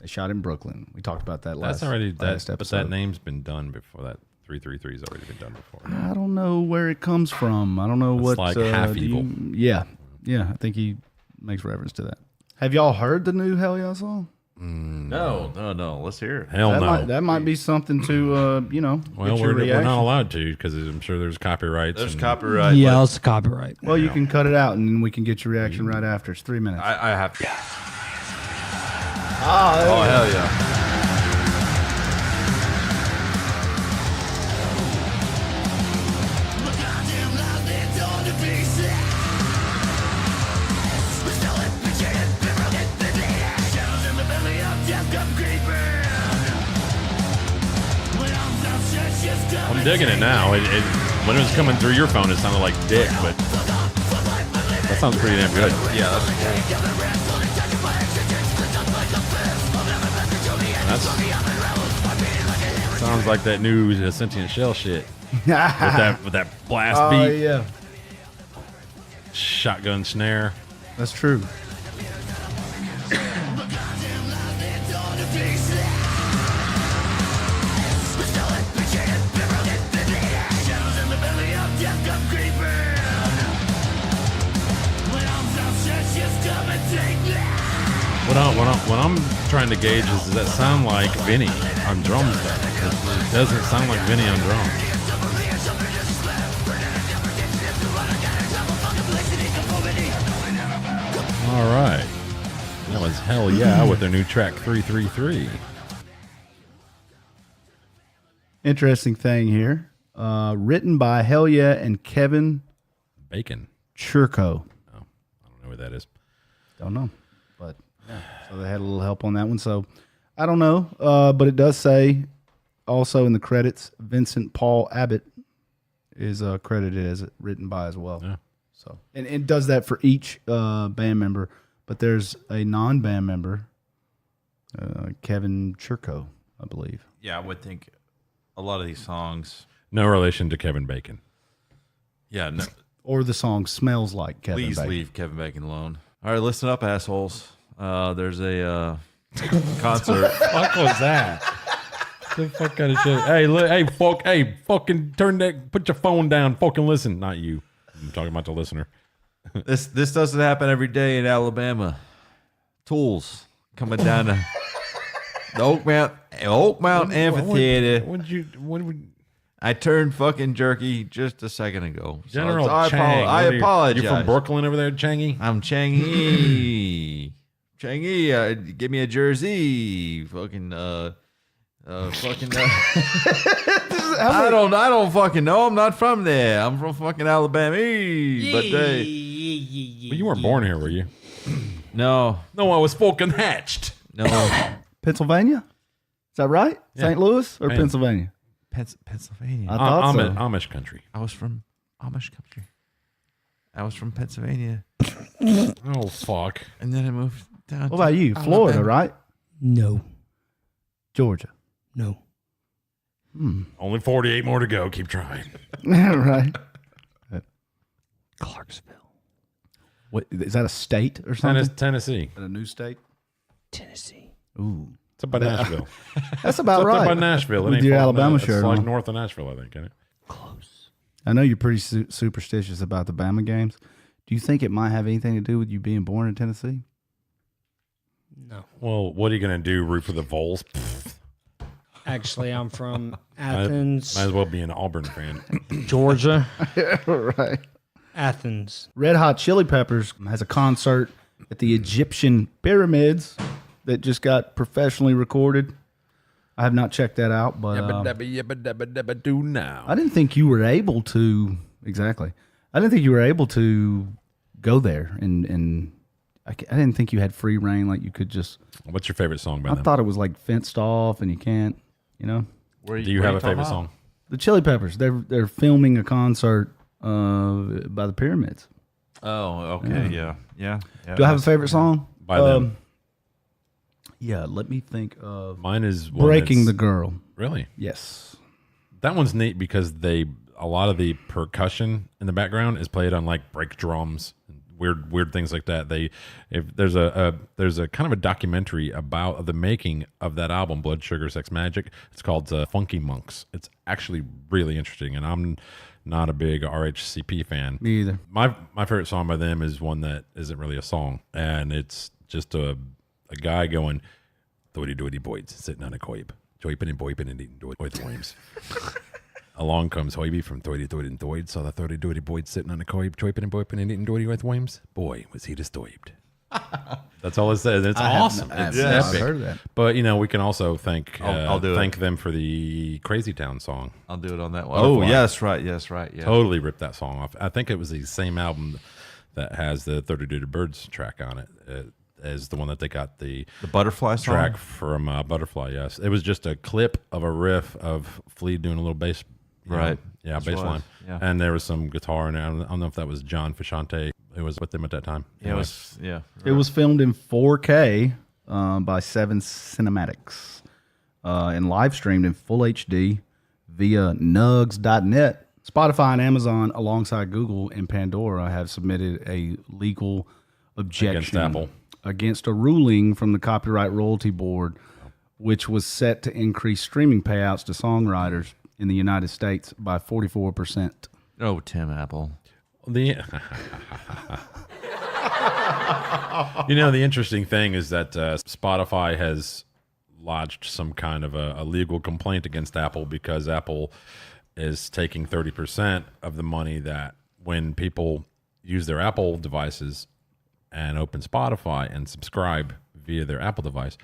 [SPEAKER 2] They shot in Brooklyn. We talked about that last
[SPEAKER 1] That's already
[SPEAKER 2] last
[SPEAKER 1] but
[SPEAKER 2] episode.
[SPEAKER 1] that name's been done before. That 333 has already been done before.
[SPEAKER 2] I don't know where it comes from. I don't know
[SPEAKER 1] It's
[SPEAKER 2] what.
[SPEAKER 1] like half
[SPEAKER 2] do
[SPEAKER 1] evil.
[SPEAKER 2] Yeah. I think he makes reference to that. Have y'all heard the new Hellyeah song?
[SPEAKER 3] No. Let's hear it.
[SPEAKER 1] Hell no.
[SPEAKER 2] That might be something to
[SPEAKER 1] Well,
[SPEAKER 2] get your
[SPEAKER 1] we're
[SPEAKER 2] reaction.
[SPEAKER 1] not allowed to because I'm sure there's copyrights.
[SPEAKER 3] There's
[SPEAKER 1] and-
[SPEAKER 3] copyright.
[SPEAKER 4] Yeah,
[SPEAKER 3] but
[SPEAKER 4] it's copyright.
[SPEAKER 2] Well, you can cut it out and then we can get your reaction right after. It's 3 minutes.
[SPEAKER 3] I have to.
[SPEAKER 2] Oh,
[SPEAKER 3] hell yeah.
[SPEAKER 1] I'm digging it now. When it was coming through your phone, it sounded like dick, but that sounds pretty damn good.
[SPEAKER 3] Yeah, that's
[SPEAKER 1] Sounds like that new Sentient Shell shit with that blast
[SPEAKER 2] Oh,
[SPEAKER 1] beat,
[SPEAKER 2] yeah.
[SPEAKER 1] shotgun snare.
[SPEAKER 2] That's true.
[SPEAKER 1] What I'm trying to gauge is, does that sound like Vinny on drums? Though? It doesn't sound like Vinny on drums. All right, that was Hellyeah with their new track 333.
[SPEAKER 2] Interesting thing here. Written by Hellyeah and Kevin
[SPEAKER 1] Bacon.
[SPEAKER 2] Churko.
[SPEAKER 1] I don't know where that is.
[SPEAKER 2] Don't know. But yeah. So they had a little help on that one. So I don't know. But it does say also in the credits, Vincent Paul Abbott is credited as written by as well.
[SPEAKER 1] Yeah.
[SPEAKER 2] So and it does that for each band member. But there's a non-band member, Kevin Churko, I believe.
[SPEAKER 3] Yeah, I would think a lot of these songs.
[SPEAKER 1] No relation to Kevin Bacon.
[SPEAKER 3] Yeah, no,
[SPEAKER 2] Or the song Smells Like Kevin
[SPEAKER 3] please
[SPEAKER 2] Bacon.
[SPEAKER 3] leave Kevin Bacon alone. All right, listen up, assholes. There's a concert.
[SPEAKER 1] Fuck was that? The fuck kind of shit? Hey, fucking turn that. Put your phone down. Fucking listen. Not you. I'm talking about the listener.
[SPEAKER 3] This doesn't happen every day in Alabama. Tools coming down to the Oak Mount Amphitheater.
[SPEAKER 1] When would
[SPEAKER 3] I turned fucking jerky just a second ago. So
[SPEAKER 1] General
[SPEAKER 3] I
[SPEAKER 1] Chang?
[SPEAKER 3] apologize.
[SPEAKER 1] You from Brooklyn over there, Changy?
[SPEAKER 3] I'm Chang-Yi. Chang-Yi, give me a jersey. Fucking I don't fucking know. I'm not from there. I'm from fucking Alabama. But
[SPEAKER 1] Well, you weren't born here, were you?
[SPEAKER 3] no,
[SPEAKER 1] No, I was fucking hatched.
[SPEAKER 3] no.
[SPEAKER 2] Pennsylvania? Is that right?
[SPEAKER 1] Yeah.
[SPEAKER 2] St. Louis or
[SPEAKER 1] Penn.
[SPEAKER 2] Pennsylvania?
[SPEAKER 3] Pennsylvania.
[SPEAKER 2] I thought so.
[SPEAKER 1] Amish country.
[SPEAKER 3] I was from Amish country. I was from Pennsylvania,
[SPEAKER 1] Oh fuck.
[SPEAKER 3] and then I moved down.
[SPEAKER 2] What about you?
[SPEAKER 3] to
[SPEAKER 2] Florida,
[SPEAKER 3] Alabama.
[SPEAKER 2] right?
[SPEAKER 4] No.
[SPEAKER 2] Georgia.
[SPEAKER 4] No.
[SPEAKER 1] Only 48 more to go. Keep trying.
[SPEAKER 2] Right.
[SPEAKER 4] Clarksville.
[SPEAKER 2] What is that? A state or something?
[SPEAKER 1] Tennessee.
[SPEAKER 2] A new state?
[SPEAKER 4] Tennessee.
[SPEAKER 2] Ooh,
[SPEAKER 1] It's up by Nashville.
[SPEAKER 2] that's about
[SPEAKER 1] It's
[SPEAKER 2] right.
[SPEAKER 1] up by Nashville. It
[SPEAKER 2] With
[SPEAKER 1] ain't
[SPEAKER 2] your
[SPEAKER 1] far from
[SPEAKER 2] Alabama
[SPEAKER 1] that.
[SPEAKER 2] shirt
[SPEAKER 1] It's like
[SPEAKER 2] on.
[SPEAKER 1] north of Nashville, I think, isn't it?
[SPEAKER 4] Close.
[SPEAKER 2] I know you're pretty superstitious about the Bama games. Do you think it might have anything to do with you being born in Tennessee?
[SPEAKER 4] No.
[SPEAKER 1] Well, what are you going to do? Root for the Vols?
[SPEAKER 4] Actually, I'm from Athens,
[SPEAKER 1] Might as well be an Auburn fan.
[SPEAKER 4] Georgia.
[SPEAKER 2] Right.
[SPEAKER 4] Athens.
[SPEAKER 2] Red Hot Chili Peppers has a concert at the Egyptian pyramids that just got professionally recorded. I have not checked that out, but
[SPEAKER 1] Do now.
[SPEAKER 2] I didn't think you were able to. Exactly. I didn't think you were able to go there, and I didn't think you had free reign. Like you could just.
[SPEAKER 1] What's your favorite song by
[SPEAKER 2] I
[SPEAKER 1] them?
[SPEAKER 2] thought it was like fenced off, and you can't. You know,
[SPEAKER 3] Where
[SPEAKER 1] Do you
[SPEAKER 3] where
[SPEAKER 1] have a
[SPEAKER 3] talking
[SPEAKER 1] favorite
[SPEAKER 3] about?
[SPEAKER 1] song?
[SPEAKER 2] the Chili Peppers. They're filming a concert by the pyramids.
[SPEAKER 3] Oh, okay, yeah.
[SPEAKER 2] Do I have a favorite song
[SPEAKER 1] By them.
[SPEAKER 2] Yeah, let me think of
[SPEAKER 1] Mine is one
[SPEAKER 2] Breaking the
[SPEAKER 1] that's-
[SPEAKER 2] Girl.
[SPEAKER 1] Really?
[SPEAKER 2] Yes.
[SPEAKER 1] That one's neat because a lot of the percussion in the background is played on like break drums, weird things like that. There's a kind of a documentary about the making of that album, Blood Sugar Sex Magic. It's called Funky Monks. It's actually really interesting, and I'm not a big RHCP fan.
[SPEAKER 2] Me either.
[SPEAKER 1] My favorite song by them is one that isn't really a song, and it's just a guy going, "Doity doity boys," sitting on a coib, joiping and boiping and eating doids. Along comes Hoiby from Doity Doity and Doid, saw the 30 doity boys sitting on a coib, joiping and boiping and eating doity with worms. Boy, was he disturbed. That's all it says. It's awesome. It's
[SPEAKER 2] I've
[SPEAKER 1] epic.
[SPEAKER 2] heard that.
[SPEAKER 1] But we can also thank
[SPEAKER 3] I'll do it.
[SPEAKER 1] thank them for the Crazy Town song.
[SPEAKER 3] I'll do it on that one.
[SPEAKER 1] Butterfly.
[SPEAKER 3] Oh, yes, right. Yeah.
[SPEAKER 1] Totally ripped that song off. I think it was the same album that has the 30 Doody Birds track on it. As the one that they got the
[SPEAKER 3] Butterfly song?
[SPEAKER 1] track from Butterfly. Yes, it was just a clip of a riff of Flea doing a little bass.
[SPEAKER 3] Right.
[SPEAKER 1] Yeah,
[SPEAKER 3] This
[SPEAKER 1] bass
[SPEAKER 3] was,
[SPEAKER 1] line.
[SPEAKER 3] yeah.
[SPEAKER 1] And there was some guitar in there. I don't know if that was John Frusciante who was with them at that time.
[SPEAKER 3] Yeah,
[SPEAKER 1] Anyway.
[SPEAKER 2] It was filmed in 4K by 7 Cinematics and live streamed in full HD via nugs.net. Spotify and Amazon, alongside Google and Pandora, have submitted a legal objection
[SPEAKER 1] Against Apple.
[SPEAKER 2] against a ruling from the Copyright Royalty Board, which was set to increase streaming payouts to songwriters in the United States by 44%.
[SPEAKER 3] Oh, Tim Apple.
[SPEAKER 1] The the interesting thing is that Spotify has lodged some kind of a legal complaint against Apple because Apple is taking 30% of the money that when people use their Apple devices and open Spotify and subscribe via their Apple device,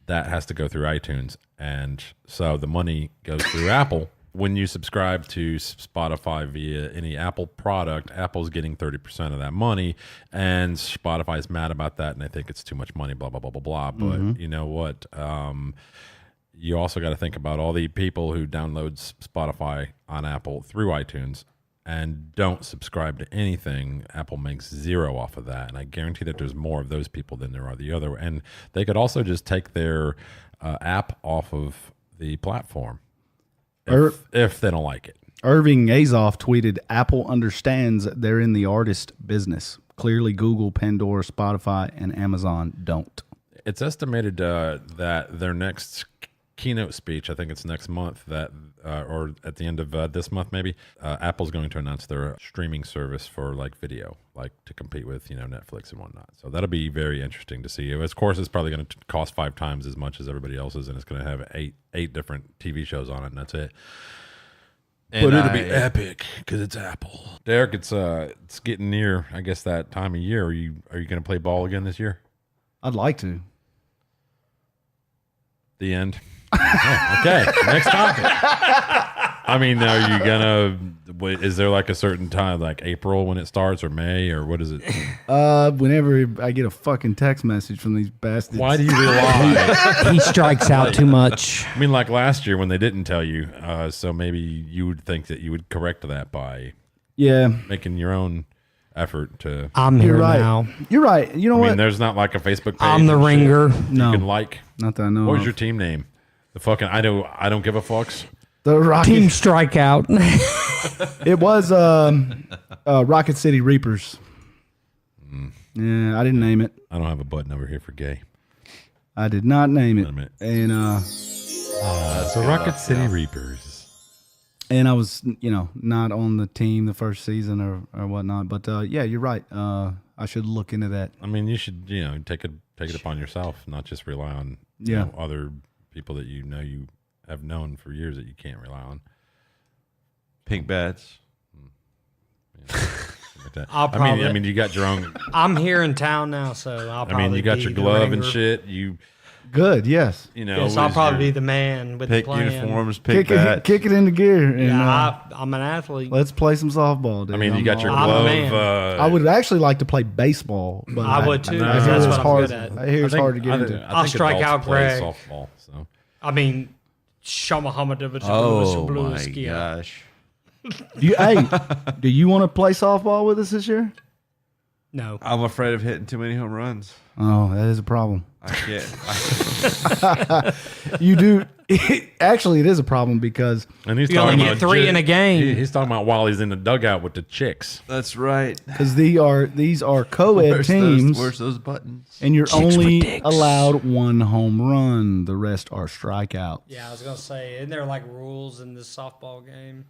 [SPEAKER 1] that has to go through iTunes. And so the money goes through Apple. When you subscribe to Spotify via any Apple product, Apple's getting 30% of that money, and Spotify's mad about that, and they think it's too much money, blah, blah, blah, blah, blah. But you know what? You also got to think about all the people who download Spotify on Apple through iTunes and don't subscribe to anything. Apple makes zero off of that, and I guarantee that there's more of those people than there are the other. And they could also just take their app off of the platform if they don't like it.
[SPEAKER 2] Irving Azoff tweeted, Apple understands they're in the artist business. Clearly, Google, Pandora, Spotify, and Amazon don't.
[SPEAKER 1] It's estimated that their next keynote speech, I think it's next month, or at the end of this month maybe, Apple's going to announce their streaming service for like video, like to compete with Netflix and whatnot. So that'll be very interesting to see. Of course, it's probably going to cost 5 times as much as everybody else's, and it's going to have eight different TV shows on it, and that's it.
[SPEAKER 3] And
[SPEAKER 1] But it'll be epic because it's Apple. Derek, it's getting near, I guess, that time of year. Are you going to play ball again this year?
[SPEAKER 2] I'd like to.
[SPEAKER 1] The end. Oh, okay, next topic. I mean, are you gonna? Is there like a certain time, like April when it starts, or May, or what is it?
[SPEAKER 2] Whenever I get a fucking text message from these bastards.
[SPEAKER 1] Why do you rely?
[SPEAKER 4] He strikes out too much.
[SPEAKER 1] I mean, like last year when they didn't tell you, so maybe you would think that you would correct that by
[SPEAKER 2] Yeah.
[SPEAKER 1] making your own effort to.
[SPEAKER 4] I'm here
[SPEAKER 2] You're right.
[SPEAKER 4] now.
[SPEAKER 2] You're right. You know
[SPEAKER 1] I
[SPEAKER 2] what?
[SPEAKER 1] mean, there's not like a Facebook page.
[SPEAKER 4] I'm the
[SPEAKER 1] and shit
[SPEAKER 4] ringer.
[SPEAKER 2] No.
[SPEAKER 1] You can like.
[SPEAKER 2] Not that I know
[SPEAKER 1] What was
[SPEAKER 2] of.
[SPEAKER 1] your team name? The fucking I don't give a fucks.
[SPEAKER 2] The Rocket.
[SPEAKER 4] Team strikeout.
[SPEAKER 2] It was Rocket City Reapers. Yeah, I didn't name it.
[SPEAKER 1] I don't have a button over here for gay.
[SPEAKER 2] I did not name it.
[SPEAKER 1] Wait a minute.
[SPEAKER 2] And
[SPEAKER 1] So Rocket City Reapers.
[SPEAKER 2] and I was, not on the team the first season or whatnot. But yeah, you're right. I should look into that.
[SPEAKER 1] I mean, you should take it upon yourself, not just rely on other people that you have known for years that you can't rely on.
[SPEAKER 3] Pink bats.
[SPEAKER 1] Like that.
[SPEAKER 4] I'll
[SPEAKER 1] I mean,
[SPEAKER 4] probably-
[SPEAKER 1] you got your own.
[SPEAKER 4] I'm here in town now, so I'll
[SPEAKER 1] I
[SPEAKER 4] probably
[SPEAKER 1] mean, you got
[SPEAKER 4] be
[SPEAKER 1] your
[SPEAKER 4] the
[SPEAKER 1] glove and
[SPEAKER 4] ringer.
[SPEAKER 1] shit. You
[SPEAKER 2] Good. Yes.
[SPEAKER 1] know.
[SPEAKER 4] Yes, I'll
[SPEAKER 1] is
[SPEAKER 4] probably
[SPEAKER 1] your-
[SPEAKER 4] be the man with
[SPEAKER 3] Pick
[SPEAKER 4] the plan.
[SPEAKER 3] uniforms. Pick
[SPEAKER 2] Kick
[SPEAKER 3] bats.
[SPEAKER 2] it into gear. And,
[SPEAKER 4] Yeah, I'm an athlete.
[SPEAKER 2] let's play some softball, dude.
[SPEAKER 1] I mean, you got your
[SPEAKER 4] I'm a
[SPEAKER 1] glove.
[SPEAKER 4] man.
[SPEAKER 2] I would actually like to play baseball, but
[SPEAKER 4] I would too,
[SPEAKER 1] because
[SPEAKER 2] I hear
[SPEAKER 1] that's
[SPEAKER 2] it's
[SPEAKER 1] what I'm
[SPEAKER 2] hard.
[SPEAKER 4] good at.
[SPEAKER 2] I hear it's hard to get
[SPEAKER 1] I
[SPEAKER 2] into.
[SPEAKER 1] think
[SPEAKER 4] I'll strike
[SPEAKER 1] adults
[SPEAKER 4] out
[SPEAKER 1] play
[SPEAKER 4] Greg.
[SPEAKER 1] softball. So
[SPEAKER 4] I mean, Shamahamadovich.
[SPEAKER 3] Oh my gosh.
[SPEAKER 2] Do you want to play softball with us this year?
[SPEAKER 4] No.
[SPEAKER 3] I'm afraid of hitting too many home runs.
[SPEAKER 2] Oh, that is a problem.
[SPEAKER 3] I can't.
[SPEAKER 2] You do. Actually, it is a problem because
[SPEAKER 1] and he's
[SPEAKER 4] You only
[SPEAKER 1] talking
[SPEAKER 4] get
[SPEAKER 1] about
[SPEAKER 4] 3 in a game.
[SPEAKER 1] He's talking about while he's in the dugout with the chicks.
[SPEAKER 3] That's right.
[SPEAKER 2] these are co-ed teams,
[SPEAKER 3] Where's those buttons?
[SPEAKER 2] and you're
[SPEAKER 4] Chicks with
[SPEAKER 2] only
[SPEAKER 4] dicks.
[SPEAKER 2] allowed one home run. The rest are strikeouts.
[SPEAKER 4] Yeah, I was gonna say, isn't there like rules in this softball game?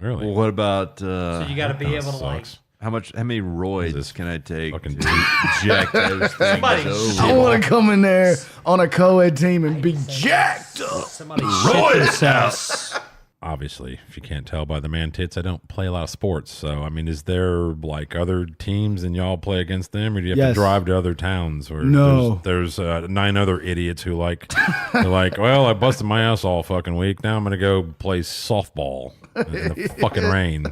[SPEAKER 1] Really?
[SPEAKER 3] Well, what about
[SPEAKER 4] So you got to be
[SPEAKER 1] kinda
[SPEAKER 4] able to like.
[SPEAKER 1] sucks.
[SPEAKER 3] how many roids
[SPEAKER 1] this
[SPEAKER 3] can I take
[SPEAKER 1] fucking
[SPEAKER 3] to jack those things
[SPEAKER 4] Somebody
[SPEAKER 3] over?
[SPEAKER 2] I want to come in there on a co-ed team and be jacked up.
[SPEAKER 4] Somebody shit themselves.
[SPEAKER 1] Obviously, if you can't tell by the man tits, I don't play a lot of sports. So, I mean, is there like other teams and y'all play against them, or do you have
[SPEAKER 2] Yes.
[SPEAKER 1] to drive to other towns? Or
[SPEAKER 2] No.
[SPEAKER 1] there's 9 other idiots who they're like, well, I busted my ass all fucking week. Now I'm gonna go play softball in the fucking rain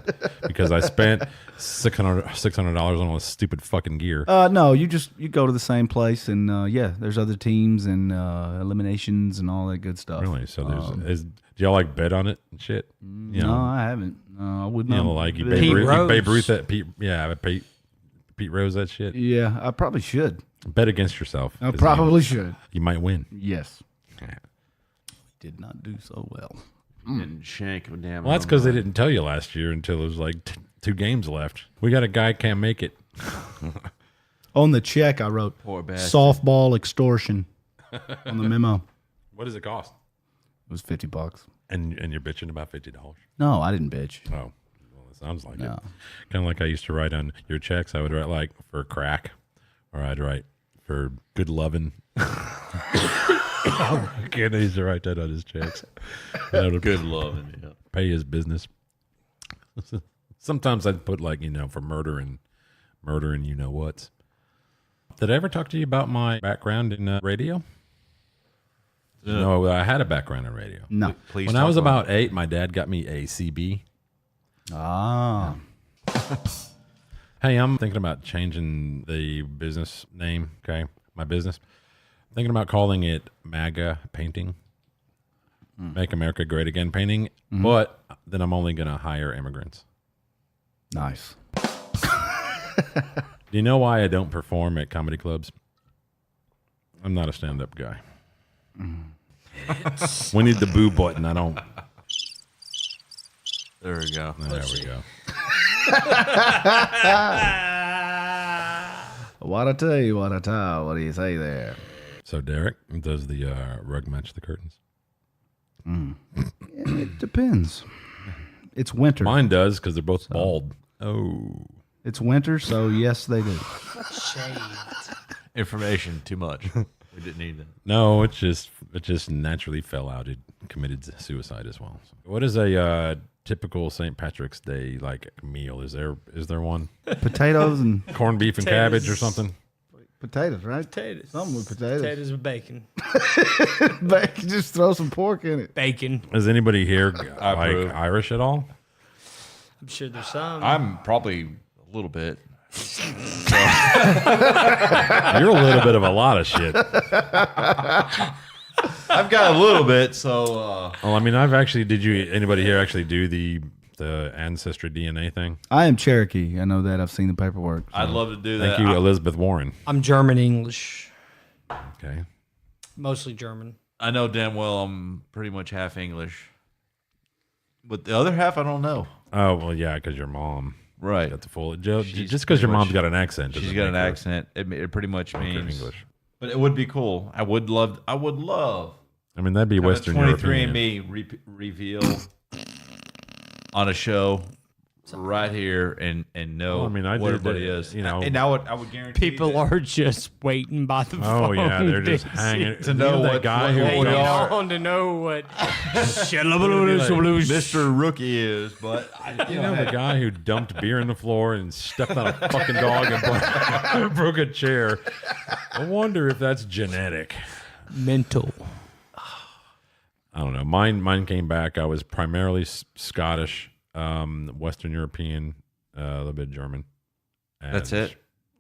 [SPEAKER 1] because I spent $600 on all this stupid fucking gear.
[SPEAKER 2] No, you go to the same place, and there's other teams and eliminations and all that good stuff.
[SPEAKER 1] Really? So do y'all like bet on it and shit? You
[SPEAKER 2] No,
[SPEAKER 1] know,
[SPEAKER 2] I haven't. I would
[SPEAKER 1] you
[SPEAKER 2] not.
[SPEAKER 1] know, like you
[SPEAKER 4] Pete
[SPEAKER 1] Babe
[SPEAKER 4] Rose.
[SPEAKER 1] Ruth that Pete Rose that shit.
[SPEAKER 2] Yeah, I probably should.
[SPEAKER 1] Bet against yourself.
[SPEAKER 2] I
[SPEAKER 1] 'cause
[SPEAKER 2] probably should.
[SPEAKER 1] you might win.
[SPEAKER 2] Yes. Did not do so well.
[SPEAKER 3] And shank them down.
[SPEAKER 1] Well, that's because they didn't tell you last year until it was like 2 games left. We got a guy can't make it.
[SPEAKER 2] On the check, I wrote
[SPEAKER 3] Poor bastard.
[SPEAKER 2] softball extortion on the memo.
[SPEAKER 1] What does it cost?
[SPEAKER 2] It was $50.
[SPEAKER 1] And you're bitching about $50.
[SPEAKER 2] No, I didn't bitch.
[SPEAKER 1] Oh, well, it sounds like
[SPEAKER 2] No.
[SPEAKER 1] it. Kind of like I used to write on your checks. I would write like for crack, or I'd write for good loving. Again, I used to write that on his checks. And I would
[SPEAKER 3] Good loving. Yeah.
[SPEAKER 1] pay his business. Sometimes I'd put like for murder and you know what. Did I ever talk to you about my background in radio? No, I had a background in radio.
[SPEAKER 2] No.
[SPEAKER 3] Please.
[SPEAKER 1] When I was about 8, my dad got me a CB.
[SPEAKER 2] Ah.
[SPEAKER 1] Hey, I'm thinking about changing the business name. Okay, my business. Thinking about calling it MAGA Painting, Make America Great Again Painting. But then I'm only going to hire immigrants.
[SPEAKER 2] Nice.
[SPEAKER 1] Do you know why I don't perform at comedy clubs? I'm not a stand-up guy. We need the boo button. I don't.
[SPEAKER 3] There we go.
[SPEAKER 1] There we go.
[SPEAKER 2] What I tell you, what I tell. What do you say there?
[SPEAKER 1] So Derek, does the rug match the curtains?
[SPEAKER 2] It depends. It's winter.
[SPEAKER 1] Mine does because they're both bald. Oh.
[SPEAKER 2] It's winter, so yes, they do.
[SPEAKER 4] Shade.
[SPEAKER 3] Information too much. We didn't need that.
[SPEAKER 1] No, it just naturally fell out. It committed suicide as well. So what is a typical St. Patrick's Day like meal? Is there one?
[SPEAKER 2] Potatoes and
[SPEAKER 1] Corned beef and cabbage or something?
[SPEAKER 2] potatoes, right?
[SPEAKER 4] Potatoes.
[SPEAKER 2] Something with potatoes.
[SPEAKER 4] Potatoes with bacon.
[SPEAKER 2] Just throw some pork in it.
[SPEAKER 4] Bacon.
[SPEAKER 1] Is anybody here
[SPEAKER 3] I approve.
[SPEAKER 1] like Irish at all?
[SPEAKER 4] I'm sure there's some.
[SPEAKER 3] I'm probably a little bit.
[SPEAKER 1] You're a little bit of a lot of shit.
[SPEAKER 3] I've got a little bit, so
[SPEAKER 1] Well, I mean, I've actually. Did anybody here actually do the the ancestry DNA thing?
[SPEAKER 2] I am Cherokee. I know that. I've seen the paperwork.
[SPEAKER 3] I'd love to do that.
[SPEAKER 1] Thank you, Elizabeth Warren.
[SPEAKER 4] I'm German English,
[SPEAKER 1] Okay.
[SPEAKER 4] mostly German.
[SPEAKER 3] I know damn well I'm pretty much half English, but the other half I don't know.
[SPEAKER 1] Oh well, yeah, because your mom
[SPEAKER 3] Right.
[SPEAKER 1] got the full.
[SPEAKER 3] She's
[SPEAKER 1] Just because your
[SPEAKER 3] pretty
[SPEAKER 1] mom's
[SPEAKER 3] much-
[SPEAKER 1] got an accent,
[SPEAKER 3] She's
[SPEAKER 1] doesn't
[SPEAKER 3] got an
[SPEAKER 1] make her
[SPEAKER 3] accent. It pretty much means
[SPEAKER 1] English.
[SPEAKER 3] But it would be cool. I would love.
[SPEAKER 1] I mean, that'd be Western
[SPEAKER 3] 23
[SPEAKER 1] European.
[SPEAKER 3] and Me reveal on a show right here and know
[SPEAKER 1] Well, I mean, I
[SPEAKER 3] what
[SPEAKER 1] did
[SPEAKER 3] everybody
[SPEAKER 1] that,
[SPEAKER 3] is.
[SPEAKER 1] you know.
[SPEAKER 3] And I would guarantee
[SPEAKER 4] People
[SPEAKER 3] you that
[SPEAKER 4] are just waiting by the
[SPEAKER 1] Oh
[SPEAKER 4] phone.
[SPEAKER 1] yeah, they're just
[SPEAKER 4] to
[SPEAKER 1] hanging
[SPEAKER 3] to know
[SPEAKER 1] that
[SPEAKER 3] what-
[SPEAKER 1] guy
[SPEAKER 3] what-
[SPEAKER 1] who
[SPEAKER 3] what we
[SPEAKER 4] hanging
[SPEAKER 3] are.
[SPEAKER 4] on to know what.
[SPEAKER 3] Mr. Rookie is, but
[SPEAKER 1] You know the guy who dumped beer in the floor and stepped on a fucking dog and broke a chair. I wonder if that's genetic.
[SPEAKER 4] Mental.
[SPEAKER 1] I don't know. Mine came back. I was primarily Scottish, Western European, a little bit German. And
[SPEAKER 3] That's it?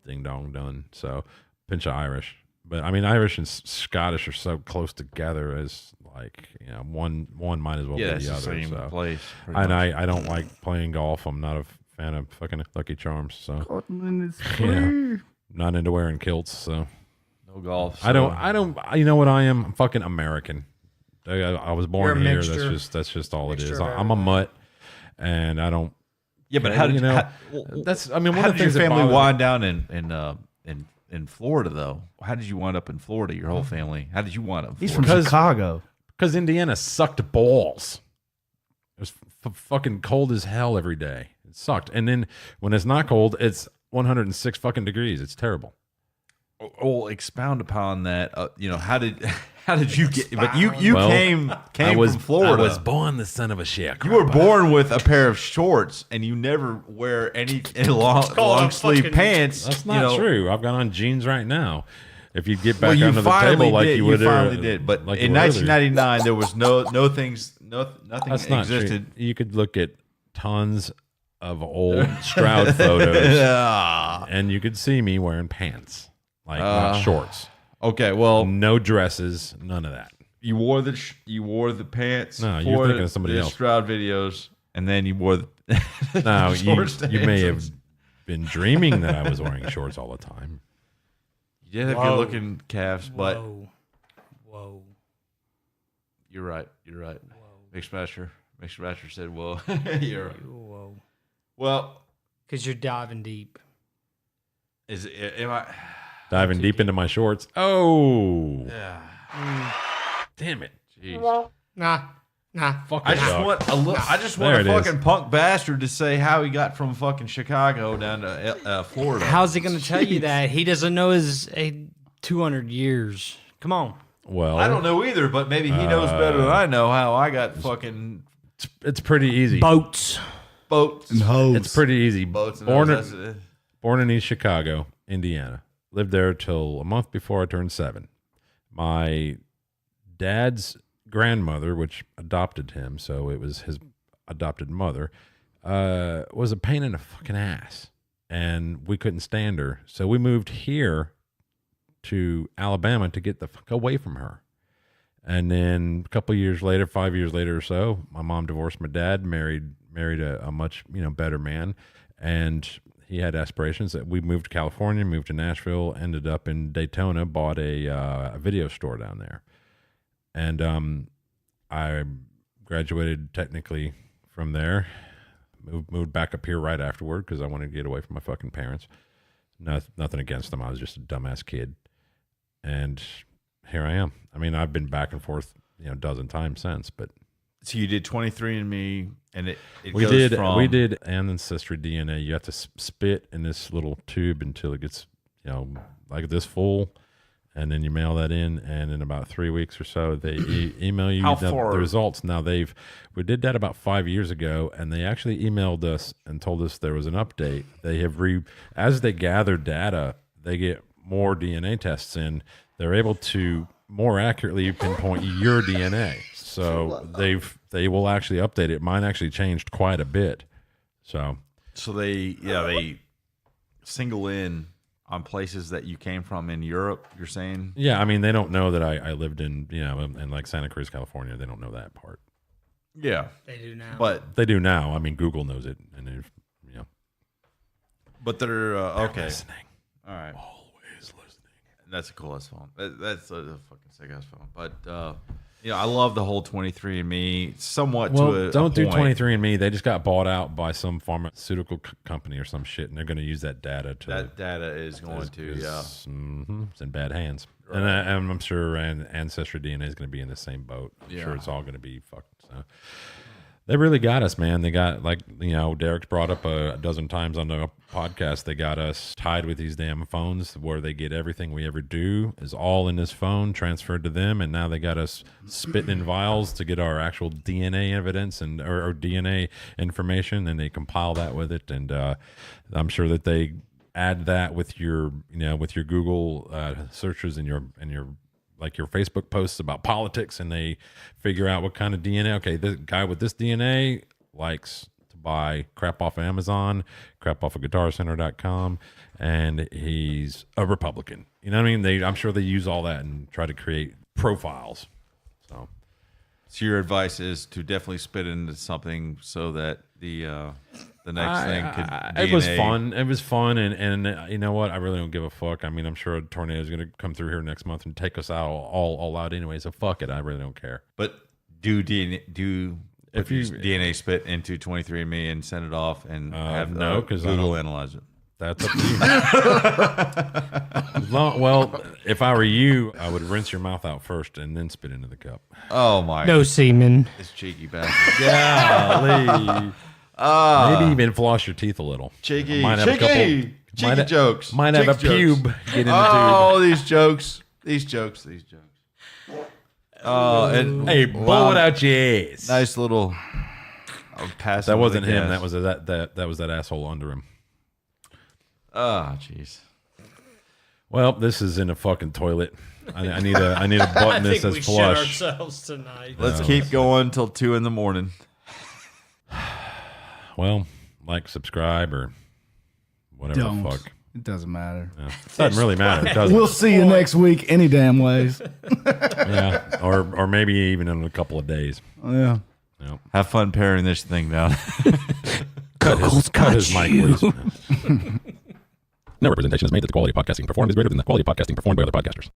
[SPEAKER 1] Ding dong done. So pinch of Irish, but I mean Irish and Scottish are so close together as like one might as well
[SPEAKER 3] yeah,
[SPEAKER 1] be
[SPEAKER 3] it's
[SPEAKER 1] the
[SPEAKER 3] the
[SPEAKER 1] other.
[SPEAKER 3] same
[SPEAKER 1] So.
[SPEAKER 3] place. pretty
[SPEAKER 1] And
[SPEAKER 3] much.
[SPEAKER 1] I don't like playing golf. I'm not a fan of fucking Lucky Charms. So
[SPEAKER 2] Scotland is
[SPEAKER 1] Yeah.
[SPEAKER 2] free.
[SPEAKER 1] not into wearing kilts. So
[SPEAKER 3] no golf.
[SPEAKER 1] I don't. You know what I am? I'm fucking American. I was born
[SPEAKER 4] You're a
[SPEAKER 1] here.
[SPEAKER 4] mixture.
[SPEAKER 1] That's just all it
[SPEAKER 4] Mixture
[SPEAKER 1] is.
[SPEAKER 4] of
[SPEAKER 1] I'm a mutt, and I don't.
[SPEAKER 3] Yeah, but how did
[SPEAKER 1] you know?
[SPEAKER 3] How,
[SPEAKER 1] That's. I mean, one
[SPEAKER 3] how
[SPEAKER 1] of
[SPEAKER 3] did
[SPEAKER 1] the
[SPEAKER 3] your
[SPEAKER 1] things that
[SPEAKER 3] family
[SPEAKER 1] bothers-
[SPEAKER 3] wind down in Florida though? How did you wind up in Florida? Your whole family. How did you wind up? in
[SPEAKER 2] He's from
[SPEAKER 3] Florida?
[SPEAKER 2] Chicago.
[SPEAKER 1] Because Indiana sucked balls. It was fucking cold as hell every day. It sucked. And then when it's not cold, it's 106 fucking degrees. It's terrible.
[SPEAKER 3] Well, expound upon that. How did you get? But you
[SPEAKER 1] Well,
[SPEAKER 3] came from Florida.
[SPEAKER 1] I was born the son of a sharecropper.
[SPEAKER 3] You were born with a pair of shorts, and you never wear any long sleeve
[SPEAKER 4] fucking-
[SPEAKER 3] pants.
[SPEAKER 1] That's not true. I've got on jeans right now. If you get back
[SPEAKER 3] Well, you
[SPEAKER 1] under the
[SPEAKER 3] finally
[SPEAKER 1] table like
[SPEAKER 3] did.
[SPEAKER 1] you would,
[SPEAKER 3] You finally did. But
[SPEAKER 1] like
[SPEAKER 3] in
[SPEAKER 1] you would earlier.
[SPEAKER 3] 1999, there was nothing
[SPEAKER 1] That's not
[SPEAKER 3] existed.
[SPEAKER 1] true. You could look at tons of old Stroud photos,
[SPEAKER 3] Yeah.
[SPEAKER 1] and you could see me wearing pants, like not shorts.
[SPEAKER 3] Okay. Well,
[SPEAKER 1] No dresses, none of that.
[SPEAKER 3] you wore the pants.
[SPEAKER 1] No, you're
[SPEAKER 3] for
[SPEAKER 1] thinking of somebody
[SPEAKER 3] the
[SPEAKER 1] else.
[SPEAKER 3] Stroud videos, and then you wore the.
[SPEAKER 1] No,
[SPEAKER 3] shorts to
[SPEAKER 1] you may have
[SPEAKER 3] Hanson's.
[SPEAKER 1] been dreaming that I was wearing shorts all the time.
[SPEAKER 3] You did have
[SPEAKER 4] Whoa.
[SPEAKER 3] good looking calves, but
[SPEAKER 4] Whoa.
[SPEAKER 3] you're right. You're right. Mixed Matcher said, "Whoa, you're right."
[SPEAKER 4] Whoa.
[SPEAKER 3] Well,
[SPEAKER 4] Because you're diving deep.
[SPEAKER 3] am I?
[SPEAKER 1] Diving deep into my shorts. Oh,
[SPEAKER 3] Yeah.
[SPEAKER 1] damn it!
[SPEAKER 3] Jeez.
[SPEAKER 4] Nah.
[SPEAKER 1] Fuck
[SPEAKER 3] I
[SPEAKER 1] it,
[SPEAKER 3] just
[SPEAKER 1] dog.
[SPEAKER 3] want a look. I just
[SPEAKER 1] There
[SPEAKER 3] want a
[SPEAKER 1] it is.
[SPEAKER 3] fucking punk bastard to say how he got from fucking Chicago down to Florida.
[SPEAKER 4] How's he going to tell you that? He doesn't know his 200 years. Come on.
[SPEAKER 1] Well,
[SPEAKER 3] I don't know either, but maybe he knows better than I know how I got fucking
[SPEAKER 1] It's pretty easy.
[SPEAKER 4] Boats.
[SPEAKER 3] boats
[SPEAKER 2] And hoes.
[SPEAKER 1] It's pretty easy.
[SPEAKER 3] boats. And
[SPEAKER 1] Born
[SPEAKER 3] those,
[SPEAKER 1] in, born in East Chicago, Indiana. Lived there till a month before I turned 7. My dad's grandmother, which adopted him, so it was his adopted mother, was a pain in the fucking ass, and we couldn't stand her. So we moved here to Alabama to get the fuck away from her. And then a couple years later, 5 years later or so, my mom divorced my dad, married a much better man, and he had aspirations that we moved to California, moved to Nashville, ended up in Daytona, bought a video store down there. And I graduated technically from there, moved back up here right afterward because I wanted to get away from my fucking parents. Nothing against them. I was just a dumbass kid. And here I am. I mean, I've been back and forth, a dozen times since, but
[SPEAKER 3] so you did 23andMe, and it
[SPEAKER 1] we
[SPEAKER 3] goes
[SPEAKER 1] did
[SPEAKER 3] from,
[SPEAKER 1] we did ancestry DNA. You have to spit in this little tube until it gets like this full, and then you mail that in, and in about 3 weeks or so they email you
[SPEAKER 3] How
[SPEAKER 1] the
[SPEAKER 3] far?
[SPEAKER 1] results. Now we did that about 5 years ago, and they actually emailed us and told us there was an update. They have as they gather data, they get more DNA tests in. They're able to more accurately pinpoint your DNA. So they will actually update it. Mine actually changed quite a bit. So
[SPEAKER 3] they single in on places that you came from in Europe. You're saying,
[SPEAKER 1] yeah, I mean they don't know that I lived in in like Santa Cruz, California. They don't know that part.
[SPEAKER 3] Yeah,
[SPEAKER 4] They do now.
[SPEAKER 3] but
[SPEAKER 1] They do now. I mean, Google knows it, and they've
[SPEAKER 3] they're okay.
[SPEAKER 1] listening.
[SPEAKER 3] All right,
[SPEAKER 1] Always listening.
[SPEAKER 3] that's a cool ass phone. That's a fucking sick ass phone. But I love the whole 23andMe. Somewhat
[SPEAKER 1] Well,
[SPEAKER 3] to a
[SPEAKER 1] don't do
[SPEAKER 3] point.
[SPEAKER 1] 23andMe. They just got bought out by some pharmaceutical company or some shit, and they're going to use that data to.
[SPEAKER 3] That data is going to
[SPEAKER 1] it's in bad hands. And I'm sure Ancestry DNA is going to be in the same boat. I'm sure it's all going to be fucked. So. They really got us, man. They got, Derek's brought up a dozen times on the podcast, they got us tied with these damn phones where they get everything we ever do is all in this phone transferred to them. And now they got us spitting in vials to get our actual DNA evidence or DNA information. And they compile that with it. And I'm sure that they add that with your Google searches and your like your Facebook posts about politics, and they figure out what kind of DNA. Okay, this guy with this DNA likes to buy crap off of Amazon, crap off of GuitarCenter.com, and he's a Republican. You know what I mean? I'm sure they use all that and try to create profiles. So
[SPEAKER 3] your advice is to definitely spit into something so that the next thing could.
[SPEAKER 1] It was fun. It was fun, and you know what? I really don't give a fuck. I mean, I'm sure a tornado is going to come through here next month and take us out all out anyway. So fuck it. I really don't care.
[SPEAKER 3] But if you DNA spit into 23andMe and send it off and have
[SPEAKER 1] no, because
[SPEAKER 3] Google analyze it.
[SPEAKER 1] That's up to you. Well, if I were you, I would rinse your mouth out first and then spit into the cup.
[SPEAKER 3] Oh my!
[SPEAKER 4] No semen.
[SPEAKER 3] This cheeky bastard.
[SPEAKER 1] Golly. Maybe even floss your teeth a little.
[SPEAKER 3] Cheeky jokes.
[SPEAKER 1] Might have a pube get in the
[SPEAKER 3] Oh, these jokes. And
[SPEAKER 1] tube. Hey, blow it out your ass.
[SPEAKER 3] nice little. Pass.
[SPEAKER 1] That wasn't him. That was that asshole under him.
[SPEAKER 3] Oh, jeez.
[SPEAKER 1] Well, this is in a fucking toilet. I need a button that says flush.
[SPEAKER 4] Shit ourselves tonight.
[SPEAKER 3] Let's keep going till 2 a.m.
[SPEAKER 1] Well, subscribe, or whatever
[SPEAKER 2] Don't.
[SPEAKER 1] the fuck.
[SPEAKER 2] It doesn't matter.
[SPEAKER 1] Yeah. It doesn't really matter, does it?
[SPEAKER 2] We'll see you next week any damn ways.
[SPEAKER 1] Yeah, or maybe even in a couple of days.
[SPEAKER 2] Yeah.
[SPEAKER 1] Yep.
[SPEAKER 3] Have fun paring this thing down.
[SPEAKER 1] Cut his mic, please. No representation is made that the quality of podcasting performed is greater than the quality of podcasting performed by other podcasters.